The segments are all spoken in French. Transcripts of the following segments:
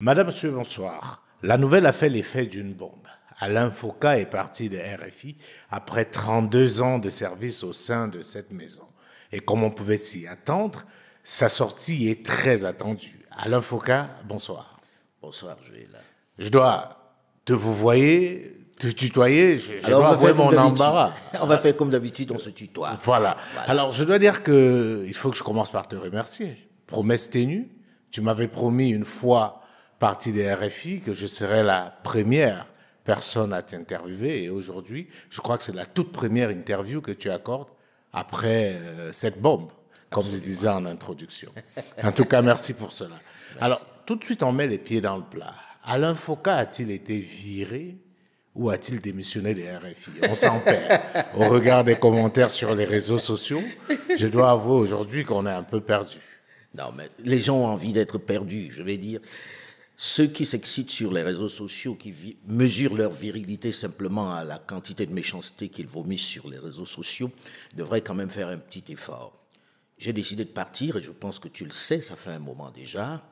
Madame, Monsieur, bonsoir. La nouvelle a fait l'effet d'une bombe. Alain Foucault est parti de RFI après 32 ans de service au sein de cette maison. Et comme on pouvait s'y attendre, sa sortie est très attendue. Alain Foucault, bonsoir. Bonsoir, Joël. Je dois te te tutoyer, je dois avouer mon embarras. On va faire comme d'habitude, on se tutoie. Voilà. Alors, je dois dire qu'il faut que je commence par te remercier. Promesse ténue, tu m'avais promis une fois partie des RFI que je serais la première personne à t'interviewer. Et aujourd'hui, je crois que c'est la toute première interview que tu accordes après cette bombe, comme je disais en introduction. En tout cas, merci pour cela. Merci. Alors, tout de suite, on met les pieds dans le plat. Alain Foucault a-t-il été viré ou a-t-il démissionné des RFI? On s'en perd. Au regard des commentaires sur les réseaux sociaux, je dois avouer aujourd'hui qu'on est un peu perdu. Non, mais les gens ont envie d'être perdus, je vais dire. Ceux qui s'excitent sur les réseaux sociaux, qui mesurent leur virilité simplement à la quantité de méchanceté qu'ils vomissent sur les réseaux sociaux, devraient quand même faire un petit effort. J'ai décidé de partir, et je pense que tu le sais, ça fait un moment déjà.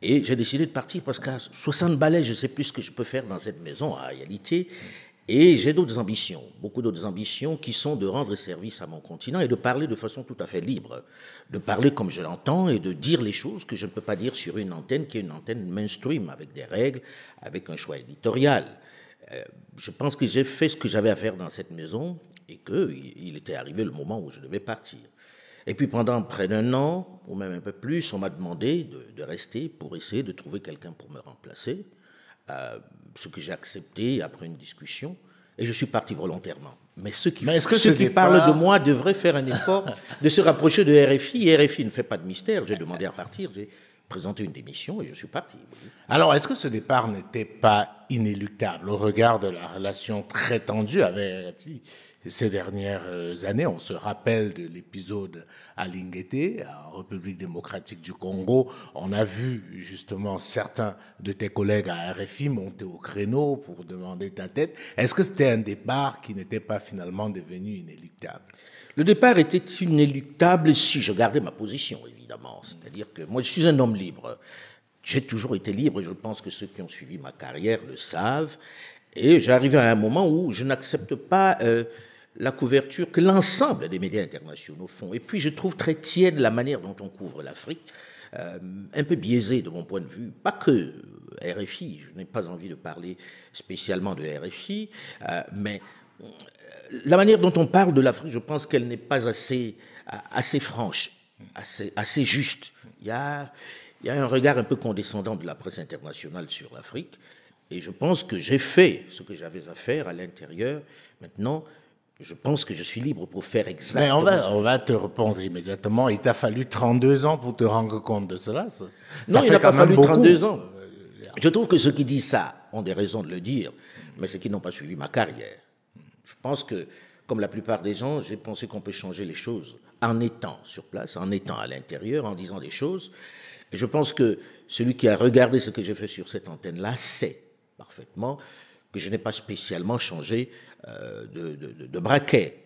Et j'ai décidé de partir parce qu'à 60 balais, je ne sais plus ce que je peux faire dans cette maison, en réalité. Et j'ai d'autres ambitions, beaucoup d'autres ambitions qui sont de rendre service à mon continent et de parler de façon tout à fait libre. De parler comme je l'entends et de dire les choses que je ne peux pas dire sur une antenne qui est une antenne mainstream, avec des règles, avec un choix éditorial. Je pense que j'ai fait ce que j'avais à faire dans cette maison et qu'il était arrivé le moment où je devais partir. Et puis pendant près d'un an, ou même un peu plus, on m'a demandé de rester pour essayer de trouver quelqu'un pour me remplacer, ce que j'ai accepté après une discussion, et je suis parti volontairement. Mais ceux qui parlent de moi devraient faire un effort de se rapprocher de RFI, et RFI ne fait pas de mystère, j'ai demandé à partir, j'ai présenté une démission et je suis parti. Alors, est-ce que ce départ n'était pas inéluctable au regard de la relation très tendue avec RFI ces dernières années? On se rappelle de l'épisode à Linguété, en République démocratique du Congo. On a vu justement certains de tes collègues à RFI monter au créneau pour demander ta tête. Est-ce que c'était un départ qui n'était pas finalement devenu inéluctable? Le départ était inéluctable si je gardais ma position, évidemment. C'est-à-dire que moi, je suis un homme libre. J'ai toujours été libre et je pense que ceux qui ont suivi ma carrière le savent. Et j'arrivais à un moment où je n'accepte pas la couverture que l'ensemble des médias internationaux font. Et puis, je trouve très tiède la manière dont on couvre l'Afrique, un peu biaisée de mon point de vue. Pas que RFI, je n'ai pas envie de parler spécialement de RFI, mais la manière dont on parle de l'Afrique, je pense qu'elle n'est pas assez franche, assez juste. Il y a un regard un peu condescendant de la presse internationale sur l'Afrique, et je pense que j'ai fait ce que j'avais à faire à l'intérieur. Maintenant, je pense que je suis libre pour faire exactement. Mais on va te répondre immédiatement. Il t'a fallu 32 ans pour te rendre compte de cela. Non, il n'a pas fallu 32 ans. Je trouve que ceux qui disent ça ont des raisons de le dire, mais c'est qu'ils n'ont pas suivi ma carrière. Je pense que, comme la plupart des gens, j'ai pensé qu'on peut changer les choses en étant sur place, en étant à l'intérieur, en disant des choses. Et je pense que celui qui a regardé ce que j'ai fait sur cette antenne-là sait parfaitement que je n'ai pas spécialement changé de braquet.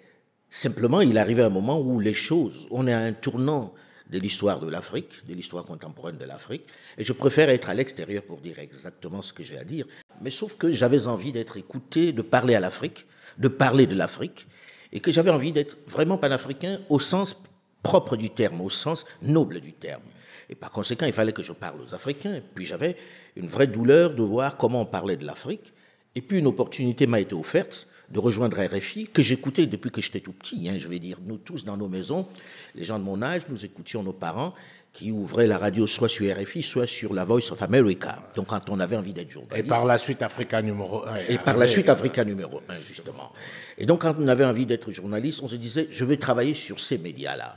Simplement, il arrivait un moment où les choses, on est à un tournant de l'histoire de l'Afrique, de l'histoire contemporaine de l'Afrique, et je préfère être à l'extérieur pour dire exactement ce que j'ai à dire. Mais sauf que j'avais envie d'être écouté, de parler à l'Afrique, de parler de l'Afrique, et que j'avais envie d'être vraiment panafricain au sens propre du terme, au sens noble du terme. Et par conséquent, il fallait que je parle aux Africains. Puis j'avais une vraie douleur de voir comment on parlait de l'Afrique. Et puis une opportunité m'a été offerte de rejoindre RFI, que j'écoutais depuis que j'étais tout petit, je vais dire. Nous tous dans nos maisons, les gens de mon âge, nous écoutions nos parents qui ouvraient la radio soit sur RFI, soit sur la Voice of America. Donc quand on avait envie d'être journaliste. Et par la suite, Africa numéro 1. Et par la suite, Africa numéro 1, justement. Et donc quand on avait envie d'être journaliste, on se disait, je vais travailler sur ces médias-là.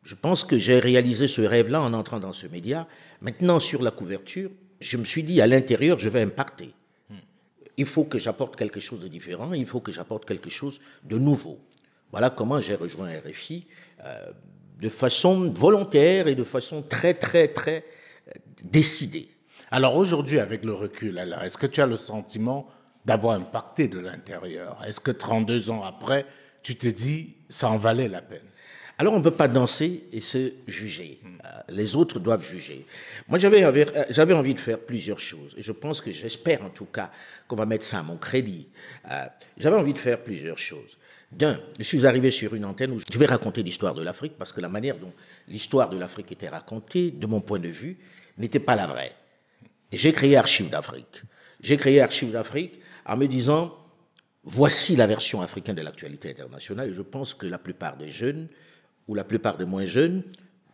Je pense que j'ai réalisé ce rêve-là en entrant dans ce média. Maintenant, sur la couverture, je me suis dit, à l'intérieur, je vais impacter. Il faut que j'apporte quelque chose de différent, il faut que j'apporte quelque chose de nouveau. Voilà comment j'ai rejoint RFI, de façon volontaire et de façon très, très, très décidée. Alors aujourd'hui, avec le recul, est-ce que tu as le sentiment d'avoir impacté de l'intérieur? Est-ce que 32 ans après, tu te dis, ça en valait la peine? Alors on ne peut pas danser et se juger. Les autres doivent juger. Moi, j'avais envie de faire plusieurs choses. Et je pense que, j'espère en tout cas, qu'on va mettre ça à mon crédit. J'avais envie de faire plusieurs choses. D'un, je suis arrivé sur une antenne où je vais raconter l'histoire de l'Afrique, parce que la manière dont l'histoire de l'Afrique était racontée, de mon point de vue, n'était pas la vraie. Et j'ai créé Archives d'Afrique. J'ai créé Archives d'Afrique en me disant, voici la version africaine de l'actualité internationale. Et je pense que la plupart des jeunes, ou la plupart des moins jeunes,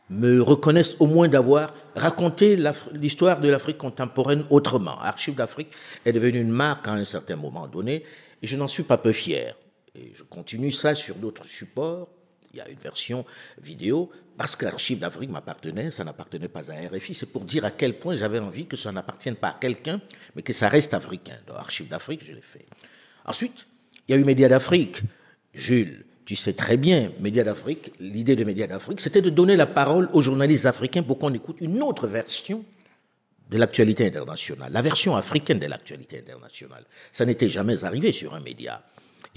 me reconnaissent au moins d'avoir raconté l'histoire de l'Afrique contemporaine autrement. Archives d'Afrique est devenue une marque à un certain moment donné, et je n'en suis pas peu fier. Et je continue ça sur d'autres supports. Il y a une version vidéo, parce qu'Archives d'Afrique m'appartenait, ça n'appartenait pas à RFI. C'est pour dire à quel point j'avais envie que ça n'appartienne pas à quelqu'un, mais que ça reste africain. Donc, Archives d'Afrique, je l'ai fait. Ensuite, il y a eu Médias d'Afrique. Jules, tu sais très bien, Médias d'Afrique, l'idée de Médias d'Afrique, c'était de donner la parole aux journalistes africains pour qu'on écoute une autre version de l'actualité internationale, la version africaine de l'actualité internationale. Ça n'était jamais arrivé sur un média.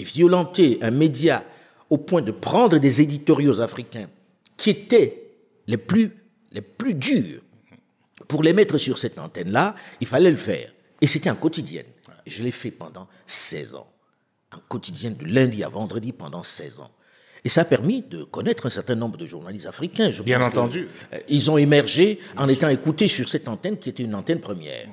Et violenter un média au point de prendre des éditoriaux africains qui étaient les plus durs pour les mettre sur cette antenne-là, il fallait le faire. Et c'était en quotidienne. Je l'ai fait pendant 16 ans. En quotidienne de lundi à vendredi pendant 16 ans. Et ça a permis de connaître un certain nombre de journalistes africains. Bien entendu. Ils ont émergé en étant écoutés sur cette antenne qui était une antenne première.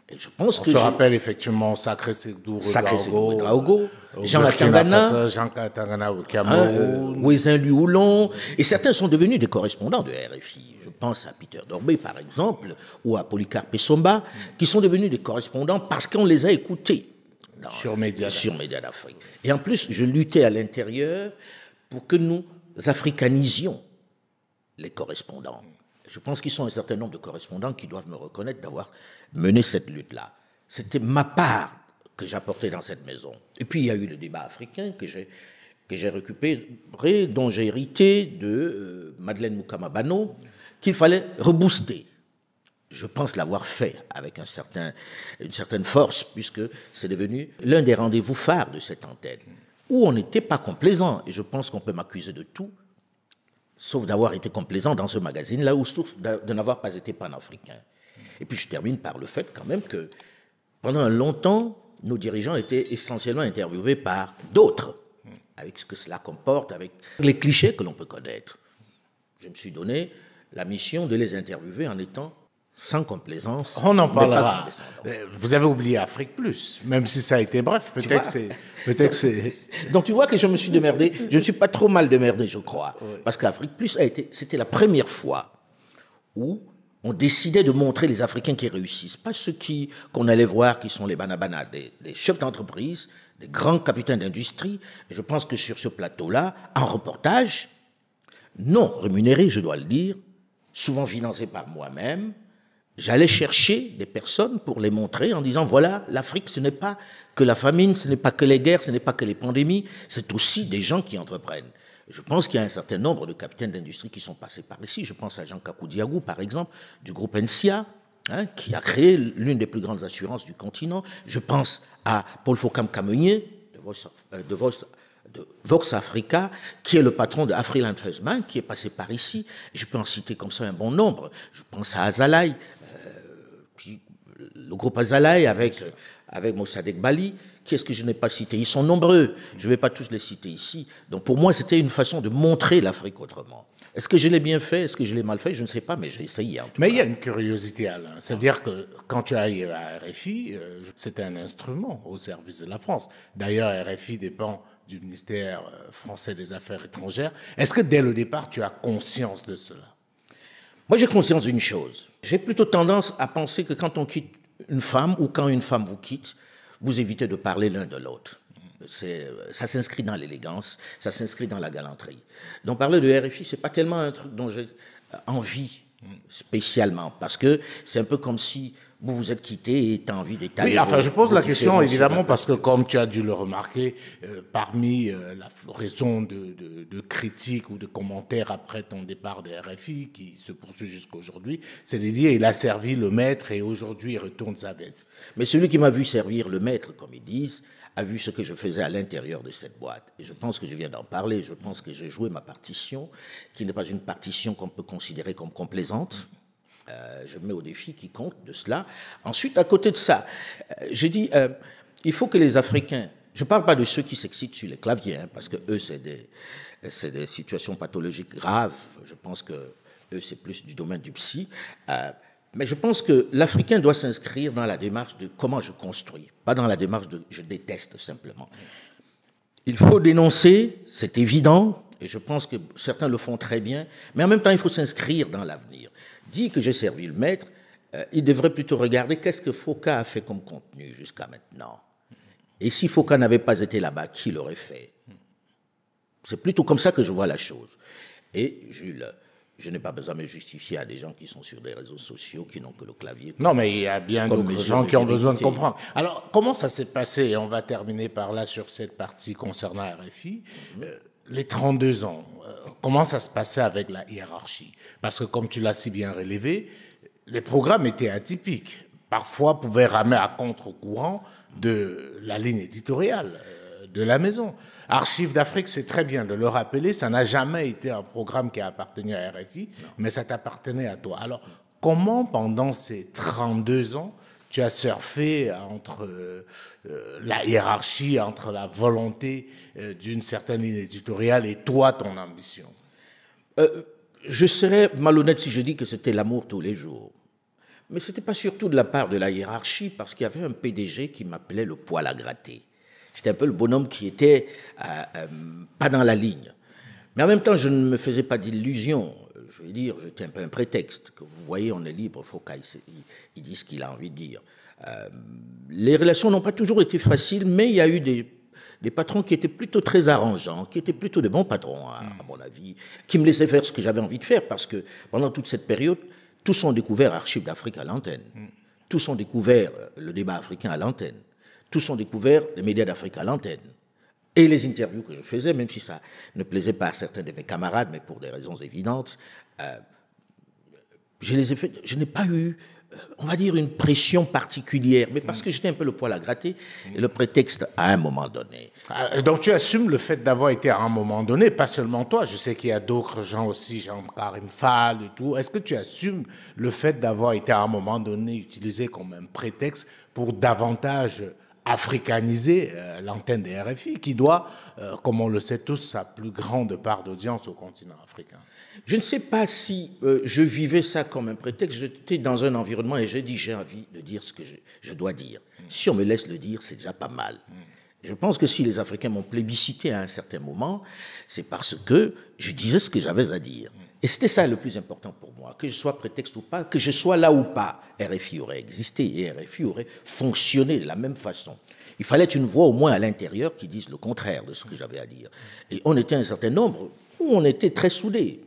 Et je pense On se rappelle effectivement Sacré Sédou Ouedraogo, Jean Katangana au Cameroun, Ouezin Luoulon, et certains sont devenus des correspondants de RFI. Je pense à Peter Dorbé, par exemple, ou à Polycarpe Essomba, qui sont devenus des correspondants parce qu'on les a écoutés sur Médias d'Afrique. Et en plus, je luttais à l'intérieur pour que nous africanisions les correspondants. Je pense qu'ils sont un certain nombre de correspondants qui doivent me reconnaître d'avoir mené cette lutte-là. C'était ma part que j'apportais dans cette maison. Et puis il y a eu le débat africain que j'ai récupéré, dont j'ai hérité de Madeleine Moukamabano, qu'il fallait rebooster. Je pense l'avoir fait avec une certaine force, puisque c'est devenu l'un des rendez-vous phares de cette antenne, où on n'était pas complaisant. Et je pense qu'on peut m'accuser de tout, sauf d'avoir été complaisant dans ce magazine-là, ou sauf de n'avoir pas été panafricain. Et puis je termine par le fait quand même que pendant longtemps, nos dirigeants étaient essentiellement interviewés par d'autres, avec ce que cela comporte, avec les clichés que l'on peut connaître. Je me suis donné la mission de les interviewer en étant sans complaisance. On en parlera. Vous avez oublié Afrique Plus, même si ça a été bref. Peut-être que c'est. Donc tu vois que je me suis démerdé. Je ne suis pas trop mal démerdé, je crois. Oui. Parce qu'Afrique Plus c'était la première fois où on décidait de montrer les Africains qui réussissent. Pas ceux qu'on allait voir qui sont les banabana, des chefs d'entreprise, des grands capitaines d'industrie. Et je pense que sur ce plateau-là, en reportage, non rémunéré, je dois le dire, souvent financé par moi-même, j'allais chercher des personnes pour les montrer en disant, voilà, l'Afrique, ce n'est pas que la famine, ce n'est pas que les guerres, ce n'est pas que les pandémies, c'est aussi des gens qui entreprennent. Je pense qu'il y a un certain nombre de capitaines d'industrie qui sont passés par ici. Je pense à Jean Kakou Diagou, par exemple, du groupe NCA, qui a créé l'une des plus grandes assurances du continent. Je pense à Paul Fokam-Kamenier, de Vox Africa, qui est le patron de Afriland First Bank, qui est passé par ici. Et je peux en citer comme ça un bon nombre. Je pense à Azalaï, puis le groupe Azalaï avec Mossadegh Bali. Qui est-ce que je n'ai pas cité? Ils sont nombreux. Je ne vais pas tous les citer ici. Donc pour moi, c'était une façon de montrer l'Afrique autrement. Est-ce que je l'ai bien fait? Est-ce que je l'ai mal fait? Je ne sais pas, mais j'ai essayé. Mais il y a une curiosité, Alain. C'est-à-dire que quand tu arrives à RFI, c'était un instrument au service de la France. D'ailleurs, RFI dépend du ministère français des Affaires étrangères. Est-ce que dès le départ, tu as conscience de cela? Moi, j'ai conscience d'une chose. J'ai plutôt tendance à penser que quand on quitte une femme ou quand une femme vous quitte, vous évitez de parler l'un de l'autre. Ça s'inscrit dans l'élégance, ça s'inscrit dans la galanterie. Donc parler de RFI, c'est pas tellement un truc dont j'ai envie spécialement, parce que c'est un peu comme si vous vous êtes quitté et tu as envie d'étaler. Oui, enfin, je pose la question évidemment parce que, comme tu as dû le remarquer, parmi la floraison de critiques ou de commentaires après ton départ des RFI, qui se poursuit jusqu'à aujourd'hui, c'est de dire il a servi le maître et aujourd'hui il retourne sa veste. Mais celui qui m'a vu servir le maître, comme ils disent, a vu ce que je faisais à l'intérieur de cette boîte. Et je pense que je viens d'en parler. Je pense que j'ai joué ma partition, qui n'est pas une partition qu'on peut considérer comme complaisante. Je mets au défi quiconque de cela. Ensuite, à côté de ça, j'ai dit, il faut que les Africains, je ne parle pas de ceux qui s'excitent sur les claviers, hein, parce que eux, c'est des situations pathologiques graves. Je pense que eux, c'est plus du domaine du psy. Mais je pense que l'Africain doit s'inscrire dans la démarche de comment je construis, pas dans la démarche de je déteste simplement. Il faut dénoncer, c'est évident, et je pense que certains le font très bien, mais en même temps, il faut s'inscrire dans l'avenir. Dit que j'ai servi le maître, il devrait plutôt regarder qu'est-ce que Foka a fait comme contenu jusqu'à maintenant. Et si Foka n'avait pas été là-bas, qui l'aurait fait? C'est plutôt comme ça que je vois la chose. Et Jules, je n'ai pas besoin de me justifier à des gens qui sont sur des réseaux sociaux, qui n'ont que le clavier. Non, mais il y a bien d'autres gens qui ont besoin de comprendre. Alors, comment ça s'est passé? Et on va terminer par là sur cette partie concernant RFI. Les 32 ans, comment ça se passait avec la hiérarchie? Parce que, comme tu l'as si bien relevé, les programmes étaient atypiques. Parfois, pouvaient ramer à contre-courant de la ligne éditoriale de la maison. Archives d'Afrique, c'est très bien de le rappeler, ça n'a jamais été un programme qui a appartenu à RFI, mais ça t'appartenait à toi. Alors, comment, pendant ces 32 ans, tu as surfé entre la hiérarchie, entre la volonté d'une certaine ligne éditoriale et toi, ton ambition? Je serais malhonnête si je dis que c'était l'amour tous les jours. Mais ce n'était pas surtout de la part de la hiérarchie, parce qu'il y avait un PDG qui m'appelait le poil à gratter. J'étais un peu le bonhomme qui était pas dans la ligne. Mais en même temps, je ne me faisais pas d'illusions. Je veux dire, j'étais un peu un prétexte. Que vous voyez, on est libre, il faut qu'il dise ce qu'il a envie de dire. Les relations n'ont pas toujours été faciles, mais il y a eu des patrons qui étaient plutôt très arrangeants, qui étaient plutôt de bons patrons, à mon avis, qui me laissaient faire ce que j'avais envie de faire, parce que pendant toute cette période, tous ont découvert Archives d'Afrique à l'antenne. Tous ont découvert le débat africain à l'antenne. Tous ont découvert les médias d'Afrique à l'antenne. Et les interviews que je faisais, même si ça ne plaisait pas à certains de mes camarades, mais pour des raisons évidentes, je les ai faites. Je n'ai pas eu, on va dire, une pression particulière, mais parce que j'étais un peu le poil à gratter et le prétexte à un moment donné. Donc tu assumes le fait d'avoir été à un moment donné, pas seulement toi, je sais qu'il y a d'autres gens aussi, Jean-Karim Fall et tout. Est-ce que tu assumes le fait d'avoir été à un moment donné utilisé comme un prétexte pour davantage africaniser l'antenne des RFI, qui doit, comme on le sait tous, sa plus grande part d'audience au continent africain? Je ne sais pas si je vivais ça comme un prétexte. J'étais dans un environnement et j'ai dit, j'ai envie de dire ce que je dois dire. Si on me laisse le dire, c'est déjà pas mal. Je pense que si les Africains m'ont plébiscité à un certain moment, c'est parce que je disais ce que j'avais à dire. Et c'était ça le plus important pour moi, que je sois prétexte ou pas, que je sois là ou pas. RFI aurait existé et RFI aurait fonctionné de la même façon. Il fallait une voix au moins à l'intérieur qui dise le contraire de ce que j'avais à dire. Et on était un certain nombre où on était très soudés.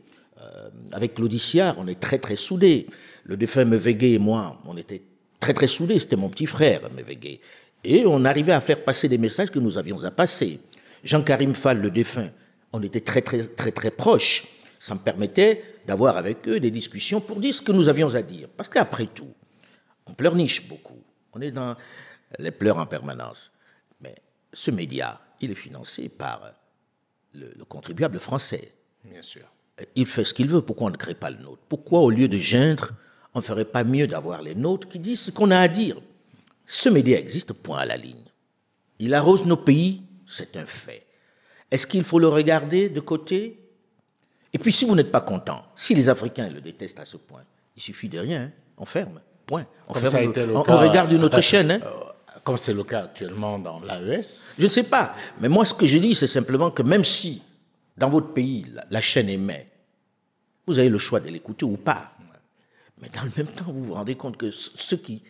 Avec Claudie Siard, on est très très soudés. Le défunt Mevegué et moi, on était très très soudés. C'était mon petit frère, Mevegué. Et on arrivait à faire passer des messages que nous avions à passer. Jean-Karim Fall, le défunt, on était très très très très proches. Ça me permettait d'avoir avec eux des discussions pour dire ce que nous avions à dire. Parce qu'après tout, on pleurniche beaucoup. On est dans les pleurs en permanence. Mais ce média, il est financé par le contribuable français. Bien sûr. Il fait ce qu'il veut. Pourquoi on ne crée pas le nôtre? Pourquoi, au lieu de geindre, on ne ferait pas mieux d'avoir les nôtres qui disent ce qu'on a à dire? Ce média existe, point à la ligne. Il arrose nos pays, c'est un fait. Est-ce qu'il faut le regarder de côté? Et puis, si vous n'êtes pas content, si les Africains le détestent à ce point, il suffit de rien, hein, on ferme, point. On regarde une autre chaîne. Hein. Comme c'est le cas actuellement dans l'AES. Je ne sais pas, mais moi, ce que je dis, c'est simplement que même si, dans votre pays, la chaîne émet, vous avez le choix de l'écouter ou pas. Mais dans le même temps, vous vous rendez compte que ceux qui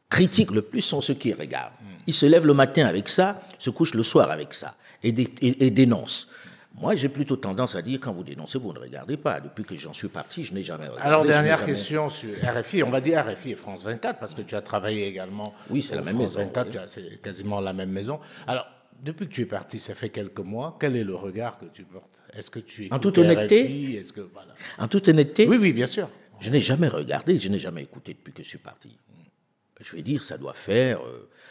critiquent le plus sont ceux qui regardent. Ils se lèvent le matin avec ça, se couchent le soir avec ça, et dénoncent. Moi, j'ai plutôt tendance à dire, quand vous dénoncez, vous ne regardez pas. Depuis que j'en suis parti, je n'ai jamais regardé. Alors, dernière question sur RFI. On va dire RFI et France 24, parce que tu as travaillé également. Oui, c'est la même France maison. 24, oui. C'est quasiment la même maison. Alors, depuis que tu es parti, ça fait quelques mois, quel est le regard que tu portes? Est-ce que tu écoutes en toute honnêteté, RFI? Est-ce que, voilà. En toute honnêteté, oui, oui, bien sûr. Je n'ai jamais regardé, je n'ai jamais écouté depuis que je suis parti. Je vais dire, ça doit faire,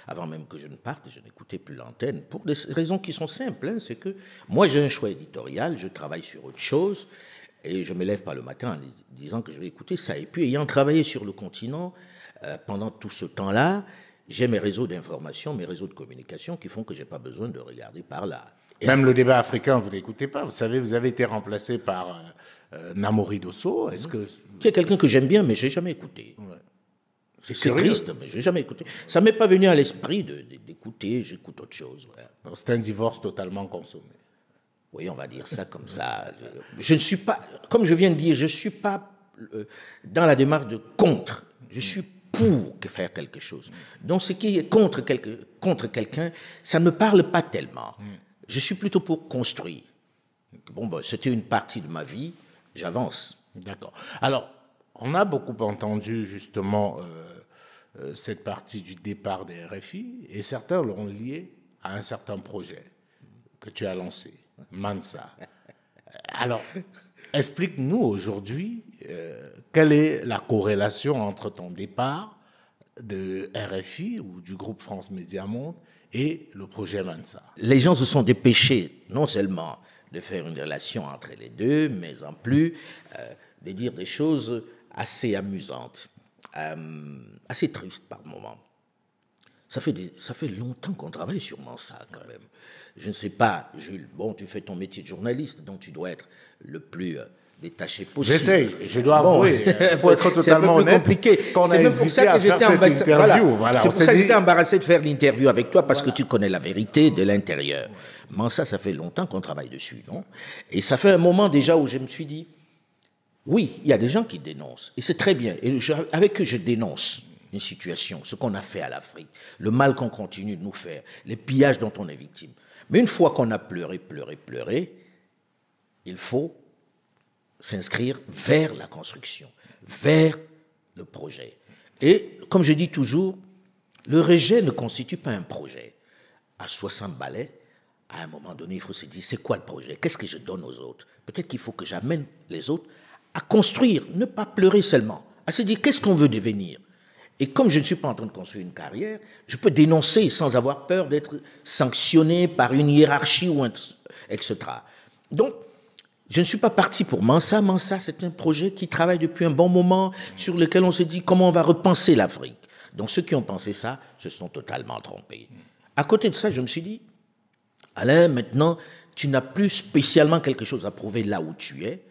avant même que je ne parte, je n'écoutais plus l'antenne, pour des raisons qui sont simples. Hein, c'est que moi, j'ai un choix éditorial, je travaille sur autre chose, et je ne me lève pas le matin en disant que je vais écouter ça. Et puis, ayant travaillé sur le continent, pendant tout ce temps-là, j'ai mes réseaux d'information, mes réseaux de communication qui font que je n'ai pas besoin de regarder par là. Et même le débat africain, vous n'écoutez pas. Vous savez, vous avez été remplacé par Namori Dosso. Est-ce que... Qui est quelqu'un que j'aime bien, mais je n'ai jamais écouté. Ouais. C'est triste, mais je n'ai jamais écouté. Ça ne m'est pas venu à l'esprit d'écouter, j'écoute autre chose. Ouais. C'est un divorce totalement consommé. Oui, on va dire ça comme ça. Je ne suis pas, comme je viens de dire, je ne suis pas dans la démarche de contre. Je suis pour faire quelque chose. Donc ce qui est contre quelqu'un, ça ne me parle pas tellement. Je suis plutôt pour construire. Bon, ben, c'était une partie de ma vie, j'avance. D'accord. Alors, on a beaucoup entendu justement cette partie du départ des RFI, et certains l'ont lié à un certain projet que tu as lancé, Mansa. Alors, explique-nous aujourd'hui quelle est la corrélation entre ton départ de RFI ou du groupe France Média Monde et le projet Mansa. Les gens se sont dépêchés non seulement de faire une relation entre les deux, mais en plus de dire des choses assez amusantes, assez tristes par moments. Ça fait longtemps qu'on travaille sur Mansa quand même. Je ne sais pas, Jules, bon, tu fais ton métier de journaliste, donc tu dois être le plus détaché possible. J'essaye, je dois avouer, pour être totalement honnête, compliqué. Qu'on a hésité à faire cette interview. Voilà, c'est pour ça que j'étais embarrassé de faire l'interview avec toi, parce que tu connais la vérité de l'intérieur. Mansa, ça fait longtemps qu'on travaille dessus, non? Et ça fait un moment déjà où je me suis dit, oui, il y a des gens qui dénoncent, et c'est très bien, et avec eux je dénonce une situation, ce qu'on a fait à l'Afrique, le mal qu'on continue de nous faire, les pillages dont on est victime. Mais une fois qu'on a pleuré, il faut s'inscrire vers la construction, vers le projet. Et comme je dis toujours, le rejet ne constitue pas un projet. À 60 balais, à un moment donné, il faut se dire, c'est quoi le projet? Qu'est-ce que je donne aux autres? Peut-être qu'il faut que j'amène les autres à construire, ne pas pleurer seulement, à se dire, qu'est-ce qu'on veut devenir? Et comme je ne suis pas en train de construire une carrière, je peux dénoncer sans avoir peur d'être sanctionné par une hiérarchie, ou etc. Donc, je ne suis pas parti pour Mansa. Mansa, c'est un projet qui travaille depuis un bon moment, sur lequel on se dit comment on va repenser l'Afrique. Donc, ceux qui ont pensé ça se sont totalement trompés. À côté de ça, je me suis dit, Alain, maintenant, tu n'as plus spécialement quelque chose à prouver là où tu es,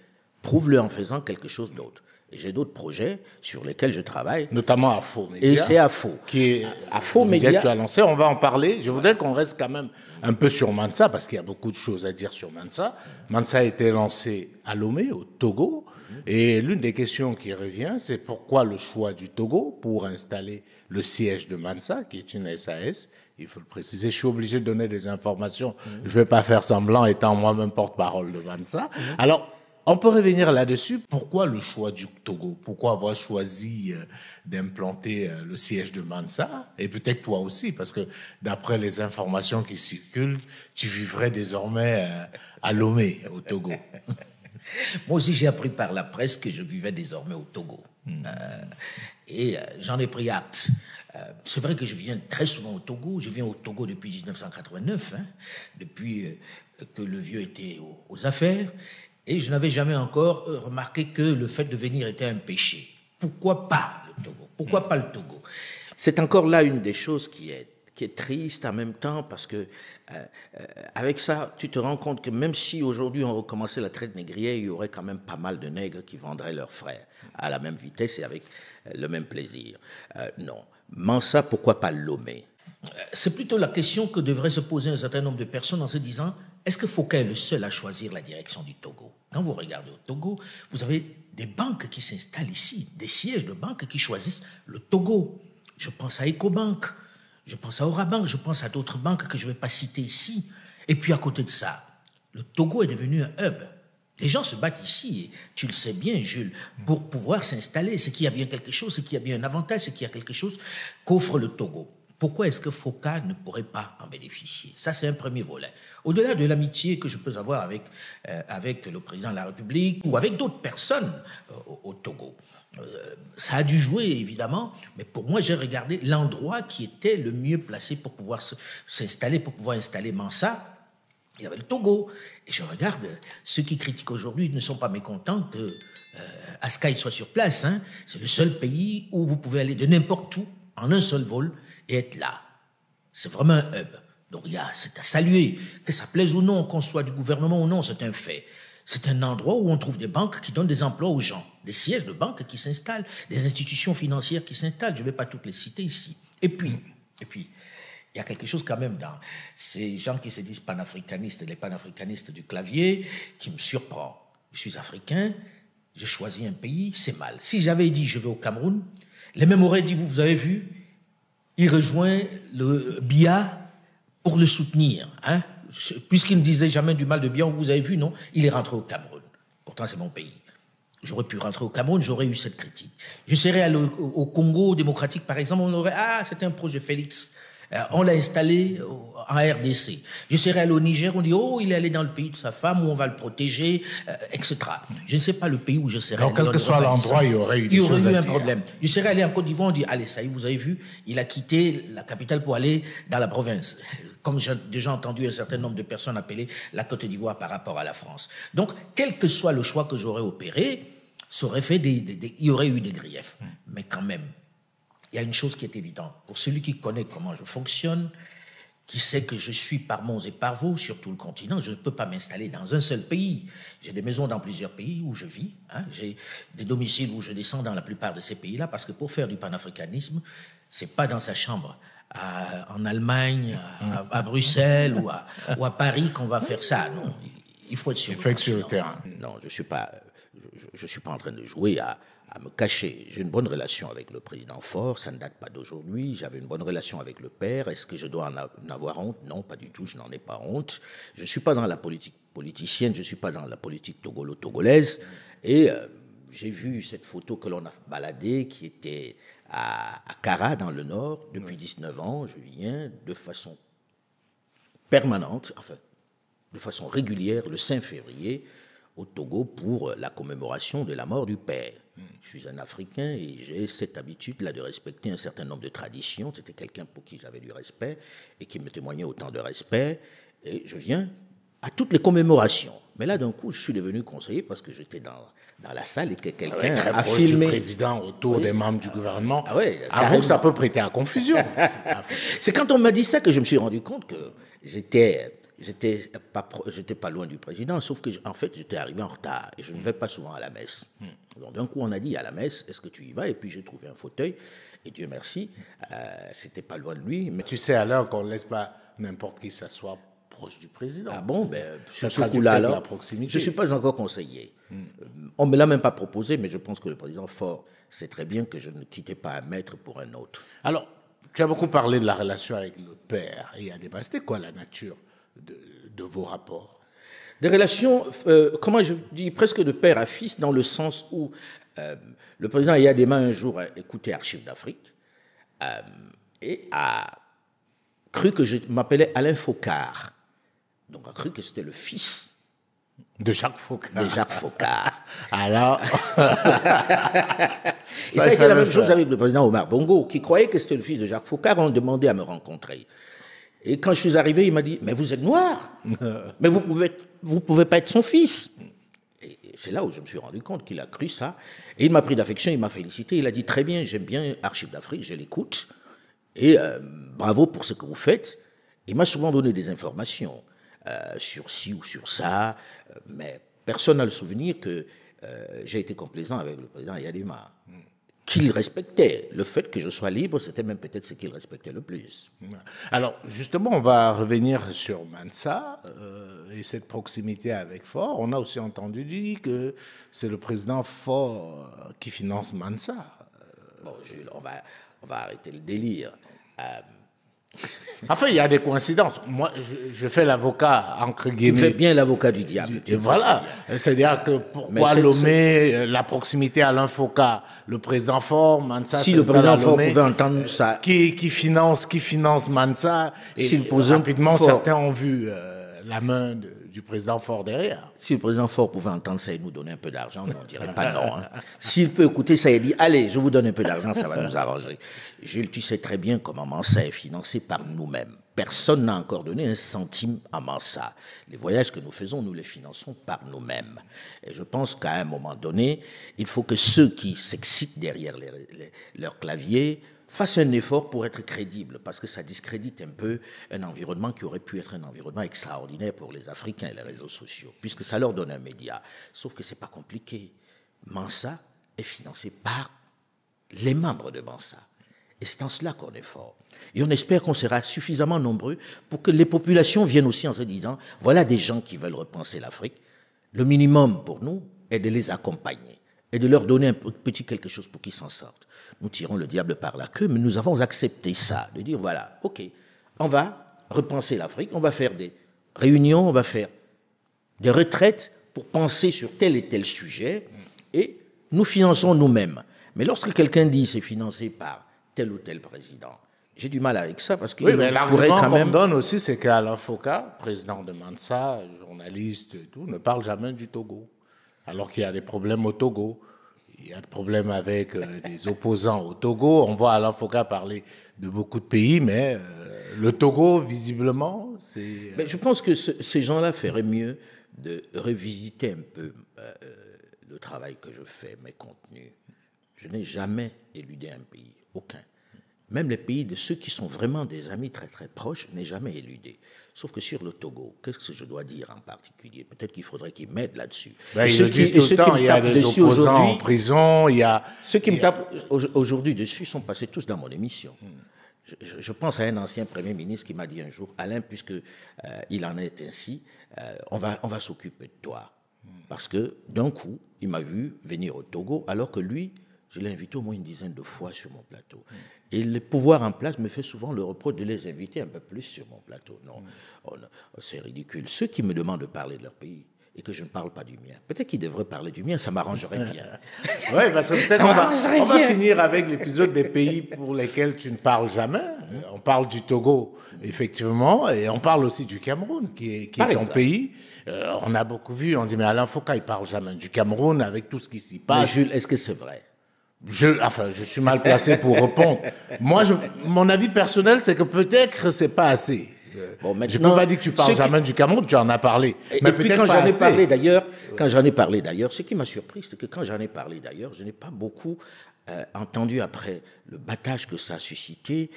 prouve-le en faisant quelque chose d'autre. Et j'ai d'autres projets sur lesquels je travaille. Notamment à Faux Média. Et c'est à Faux. Qui est à Faux Média que tu as lancé. On va en parler. Je voudrais qu'on reste quand même un peu sur Mansa, parce qu'il y a beaucoup de choses à dire sur Mansa. Mansa a été lancé à Lomé, au Togo. Et l'une des questions qui revient, c'est pourquoi le choix du Togo pour installer le siège de Mansa, qui est une SAS. Il faut le préciser, je suis obligé de donner des informations. Je ne vais pas faire semblant, étant moi-même porte-parole de Mansa. Alors, on peut revenir là-dessus. Pourquoi le choix du Togo? Pourquoi avoir choisi d'implanter le siège de Mansa? Et peut-être toi aussi, parce que d'après les informations qui circulent, tu vivrais désormais à Lomé, au Togo. Moi aussi, j'ai appris par la presse que je vivais désormais au Togo. Et j'en ai pris acte. C'est vrai que je viens très souvent au Togo. Je viens au Togo depuis 1989, depuis que le vieux était aux affaires. Et je n'avais jamais encore remarqué que le fait de venir était un péché. Pourquoi pas le Togo? Pourquoi pas le Togo? C'est encore là une des choses qui est triste en même temps, parce que avec ça, tu te rends compte que même si aujourd'hui on recommençait la traite négrière, il y aurait quand même pas mal de nègres qui vendraient leurs frères à la même vitesse et avec le même plaisir. Non. Mansa, pourquoi pas Lomé? C'est plutôt la question que devrait se poser un certain nombre de personnes en se disant, est-ce que Foucault est le seul à choisir la direction du Togo? Quand vous regardez au Togo, vous avez des banques qui s'installent ici, des sièges de banques qui choisissent le Togo. Je pense à Ecobank, je pense à Orabank, je pense à d'autres banques que je ne vais pas citer ici. Et puis à côté de ça, Le Togo est devenu un hub. Les gens se battent ici, et tu le sais bien, Jules, pour pouvoir s'installer. C'est qu'il y a bien quelque chose, c'est qu'il y a bien un avantage, c'est qu'il y a quelque chose qu'offre le Togo. Pourquoi est-ce que FOCA ne pourrait pas en bénéficier? Ça, c'est un premier volet. Au-delà de l'amitié que je peux avoir avec le président de la République ou avec d'autres personnes au Togo, ça a dû jouer, évidemment, mais pour moi, j'ai regardé l'endroit qui était le mieux placé pour pouvoir s'installer, pour pouvoir installer Mansa. Il y avait le Togo. Et je regarde, ceux qui critiquent aujourd'hui ne sont pas mécontents que Askai soit sur place. Hein. C'est le seul pays où vous pouvez aller de n'importe où, en un seul vol, et être là. C'est vraiment un hub. Donc c'est à saluer, que ça plaise ou non, qu'on soit du gouvernement ou non, c'est un fait. C'est un endroit où on trouve des banques qui donnent des emplois aux gens, des sièges de banques qui s'installent, des institutions financières qui s'installent. Je ne vais pas toutes les citer ici. Et puis, il y a quelque chose quand même dans ces gens qui se disent panafricanistes, les panafricanistes du clavier, qui me surprend. Je suis africain, j'ai choisi un pays, c'est mal. Si j'avais dit je vais au Cameroun, les mêmes auraient dit, vous avez vu, il rejoint le Biya pour le soutenir. Hein? Puisqu'il ne disait jamais du mal de Biya, vous avez vu, non? Il est rentré au Cameroun. Pourtant, c'est mon pays. J'aurais pu rentrer au Cameroun, j'aurais eu cette critique. Je serais allé au Congo démocratique, par exemple, on aurait, c'était un projet Félix. On l'a installé en RDC. Je serais allé au Niger, on dit, il est allé dans le pays de sa femme, où on va le protéger, etc. Je ne sais pas le pays où je serais allé. Donc, quel que soit l'endroit, il y aurait eu des choses à dire. Il y aurait eu un problème. Je serais allé en Côte d'Ivoire, on dit, allez, ça y est, vous avez vu, il a quitté la capitale pour aller dans la province. Comme j'ai déjà entendu un certain nombre de personnes appeler la Côte d'Ivoire par rapport à la France. Donc, quel que soit le choix que j'aurais opéré, ça aurait fait il y aurait eu des griefs. Mais quand même, il y a une chose qui est évidente. Pour celui qui connaît comment je fonctionne, qui sait que je suis par monts et par vaux sur tout le continent, je ne peux pas m'installer dans un seul pays. J'ai des maisons dans plusieurs pays où je vis. Hein. J'ai des domiciles où je descends dans la plupart de ces pays-là, parce que pour faire du panafricanisme, c'est pas dans sa chambre en Allemagne, à Bruxelles ou à Paris qu'on va faire ça. Non, il faut être sur le terrain. Non, je suis pas en train de jouer à me cacher. J'ai une bonne relation avec le président Faure, ça ne date pas d'aujourd'hui. J'avais une bonne relation avec le père. Est-ce que je dois en avoir honte? Non, pas du tout, je n'en ai pas honte. Je ne suis pas dans la politique politicienne, je ne suis pas dans la politique togolaise. Et j'ai vu cette photo que l'on a baladée, qui était à Kara, dans le Nord, depuis 19 ans. Je viens de façon permanente, enfin, de façon régulière, le 5 février, au Togo pour la commémoration de la mort du père. Je suis un Africain et j'ai cette habitude-là de respecter un certain nombre de traditions. C'était quelqu'un pour qui j'avais du respect et qui me témoignait autant de respect. Et je viens à toutes les commémorations. Mais là, d'un coup, je suis devenu conseiller parce que j'étais dans la salle et que quelqu'un a filmé. Du président autour des membres du gouvernement. Avoue que ça peut prêter à confusion. C'est quand on m'a dit ça que je me suis rendu compte que j'étais pas loin du président, sauf que en fait j'étais arrivé en retard et je ne vais pas souvent à la messe. Donc d'un coup on a dit à la messe, est-ce que tu y vas? Et puis j'ai trouvé un fauteuil et Dieu merci, c'était pas loin de lui. Mais tu sais alors qu'on ne laisse pas n'importe qui s'asseoir proche du président. Ah bon, sur ce coup-là alors, je ne suis pas encore conseiller. On ne me l'a même pas proposé, mais je pense que le président Faure sait très bien que je ne quittais pas un maître pour un autre. Alors, tu as beaucoup parlé de la relation avec le père et Adema. C'était quoi la nature de vos rapports? Des relations, comment je dis, presque de père à fils, dans le sens où le président Adema un jour a écouté Archives d'Afrique et a cru que je m'appelais Alain Focard. Donc a cru que c'était le fils de Jacques Focard. Alors, et ça a été la même chose avec le président Omar Bongo, qui croyait que c'était le fils de Jacques Focard. On demandait à me rencontrer. Et quand je suis arrivé, il m'a dit, mais vous êtes noir, mais vous pouvez pas être son fils. Et c'est là où je me suis rendu compte qu'il a cru ça. Et il m'a pris d'affection, il m'a félicité. Il a dit, très bien, j'aime bien Archives d'Afrique, je l'écoute. Et bravo pour ce que vous faites. Il m'a souvent donné des informations sur ci ou sur ça, mais personne n'a le souvenir que j'ai été complaisant avec le président Adema, qu'il respectait. Le fait que je sois libre, c'était même peut-être ce qu'il respectait le plus. Alors, justement, on va revenir sur Mansa et cette proximité avec Faure. On a aussi entendu dire que c'est le président Faure qui finance Mansa. Bon, Jules, on va arrêter le délire. Enfin, il y a des coïncidences. Moi, je fais l'avocat, entre guillemets. Tu fais bien l'avocat du diable. Et voilà. C'est-à-dire que pourquoi Lomé, la proximité Alain Foka, le président Faure, Mansa... Si le président Faure pouvait entendre ça... Qui finance Mansa, et rapidement, certains ont vu la main du président Faure derrière. Si le président Faure pouvait entendre ça et nous donner un peu d'argent, on ne dirait pas non. Hein. S'il peut écouter ça et dire « Allez, je vous donne un peu d'argent, ça va nous arranger ». Jules, tu sais très bien comment Mansa est financé par nous-mêmes. Personne n'a encore donné un centime à Mansa. Les voyages que nous faisons, nous les finançons par nous-mêmes. Et je pense qu'à un moment donné, il faut que ceux qui s'excitent derrière leur clavier fassent un effort pour être crédibles, parce que ça discrédite un peu un environnement qui aurait pu être un environnement extraordinaire pour les Africains et les réseaux sociaux, puisque ça leur donne un média. Sauf que ce n'est pas compliqué. Mansa est financé par les membres de Mansa. Et c'est en cela qu'on est fort. Et on espère qu'on sera suffisamment nombreux pour que les populations viennent aussi en se disant, voilà des gens qui veulent repenser l'Afrique. Le minimum pour nous est de les accompagner et de leur donner un petit quelque chose pour qu'ils s'en sortent. Nous tirons le diable par la queue, mais nous avons accepté ça, de dire, voilà, ok, on va repenser l'Afrique, on va faire des réunions, on va faire des retraites pour penser sur tel et tel sujet, et nous finançons nous-mêmes. Mais lorsque quelqu'un dit c'est financé par tel ou tel président, j'ai du mal avec ça, parce que oui, mais l'argument qu'on me donne aussi, c'est qu'Alain Foka, président de Mansa, journaliste et tout, ne parle jamais du Togo, alors qu'il y a des problèmes au Togo. Il y a des problèmes avec des opposants au Togo. On voit Alain Foka parler de beaucoup de pays, mais le Togo, visiblement, c'est... Mais je pense que ces gens-là feraient mieux de revisiter un peu le travail que je fais, mes contenus. Je n'ai jamais éludé un pays, aucun. Même les pays de ceux qui sont vraiment des amis très très proches, je n'ai jamais éludé. Sauf que sur le Togo, qu'est-ce que je dois dire en particulier? Peut-être qu'il faudrait qu'ils m'aident là-dessus. Ben, ils le disent tout le temps, il y a des opposants en prison, il y a... Ceux qui me tapent aujourd'hui dessus sont passés tous dans mon émission. Je pense à un ancien Premier ministre qui m'a dit un jour, Alain, puisque il en est ainsi, on va s'occuper de toi. Parce que d'un coup, il m'a vu venir au Togo, alors que lui, je l'ai invité au moins une dizaine de fois sur mon plateau. Et le pouvoir en place me fait souvent le reproche de les inviter un peu plus sur mon plateau. Non, c'est ridicule. Ceux qui me demandent de parler de leur pays et que je ne parle pas du mien, peut-être qu'ils devraient parler du mien, ça m'arrangerait bien. Oui, parce que peut-être on va finir avec l'épisode des pays pour lesquels tu ne parles jamais. On parle du Togo, effectivement, et on parle aussi du Cameroun, qui est ton pays. On a beaucoup vu, on dit, mais Alain Foka, il ne parle jamais du Cameroun avec tout ce qui s'y passe. Mais Jules, est-ce que c'est vrai? Je suis mal placé pour répondre. Moi, mon avis personnel, c'est que peut-être c'est pas assez. Bon, je ne peux pas dire que tu parles jamais du Cameroun, tu en as parlé. Mais puis quand j'en ai parlé d'ailleurs, ce qui m'a surpris, c'est que quand j'en ai parlé d'ailleurs, je n'ai pas beaucoup entendu après le battage que ça a suscité,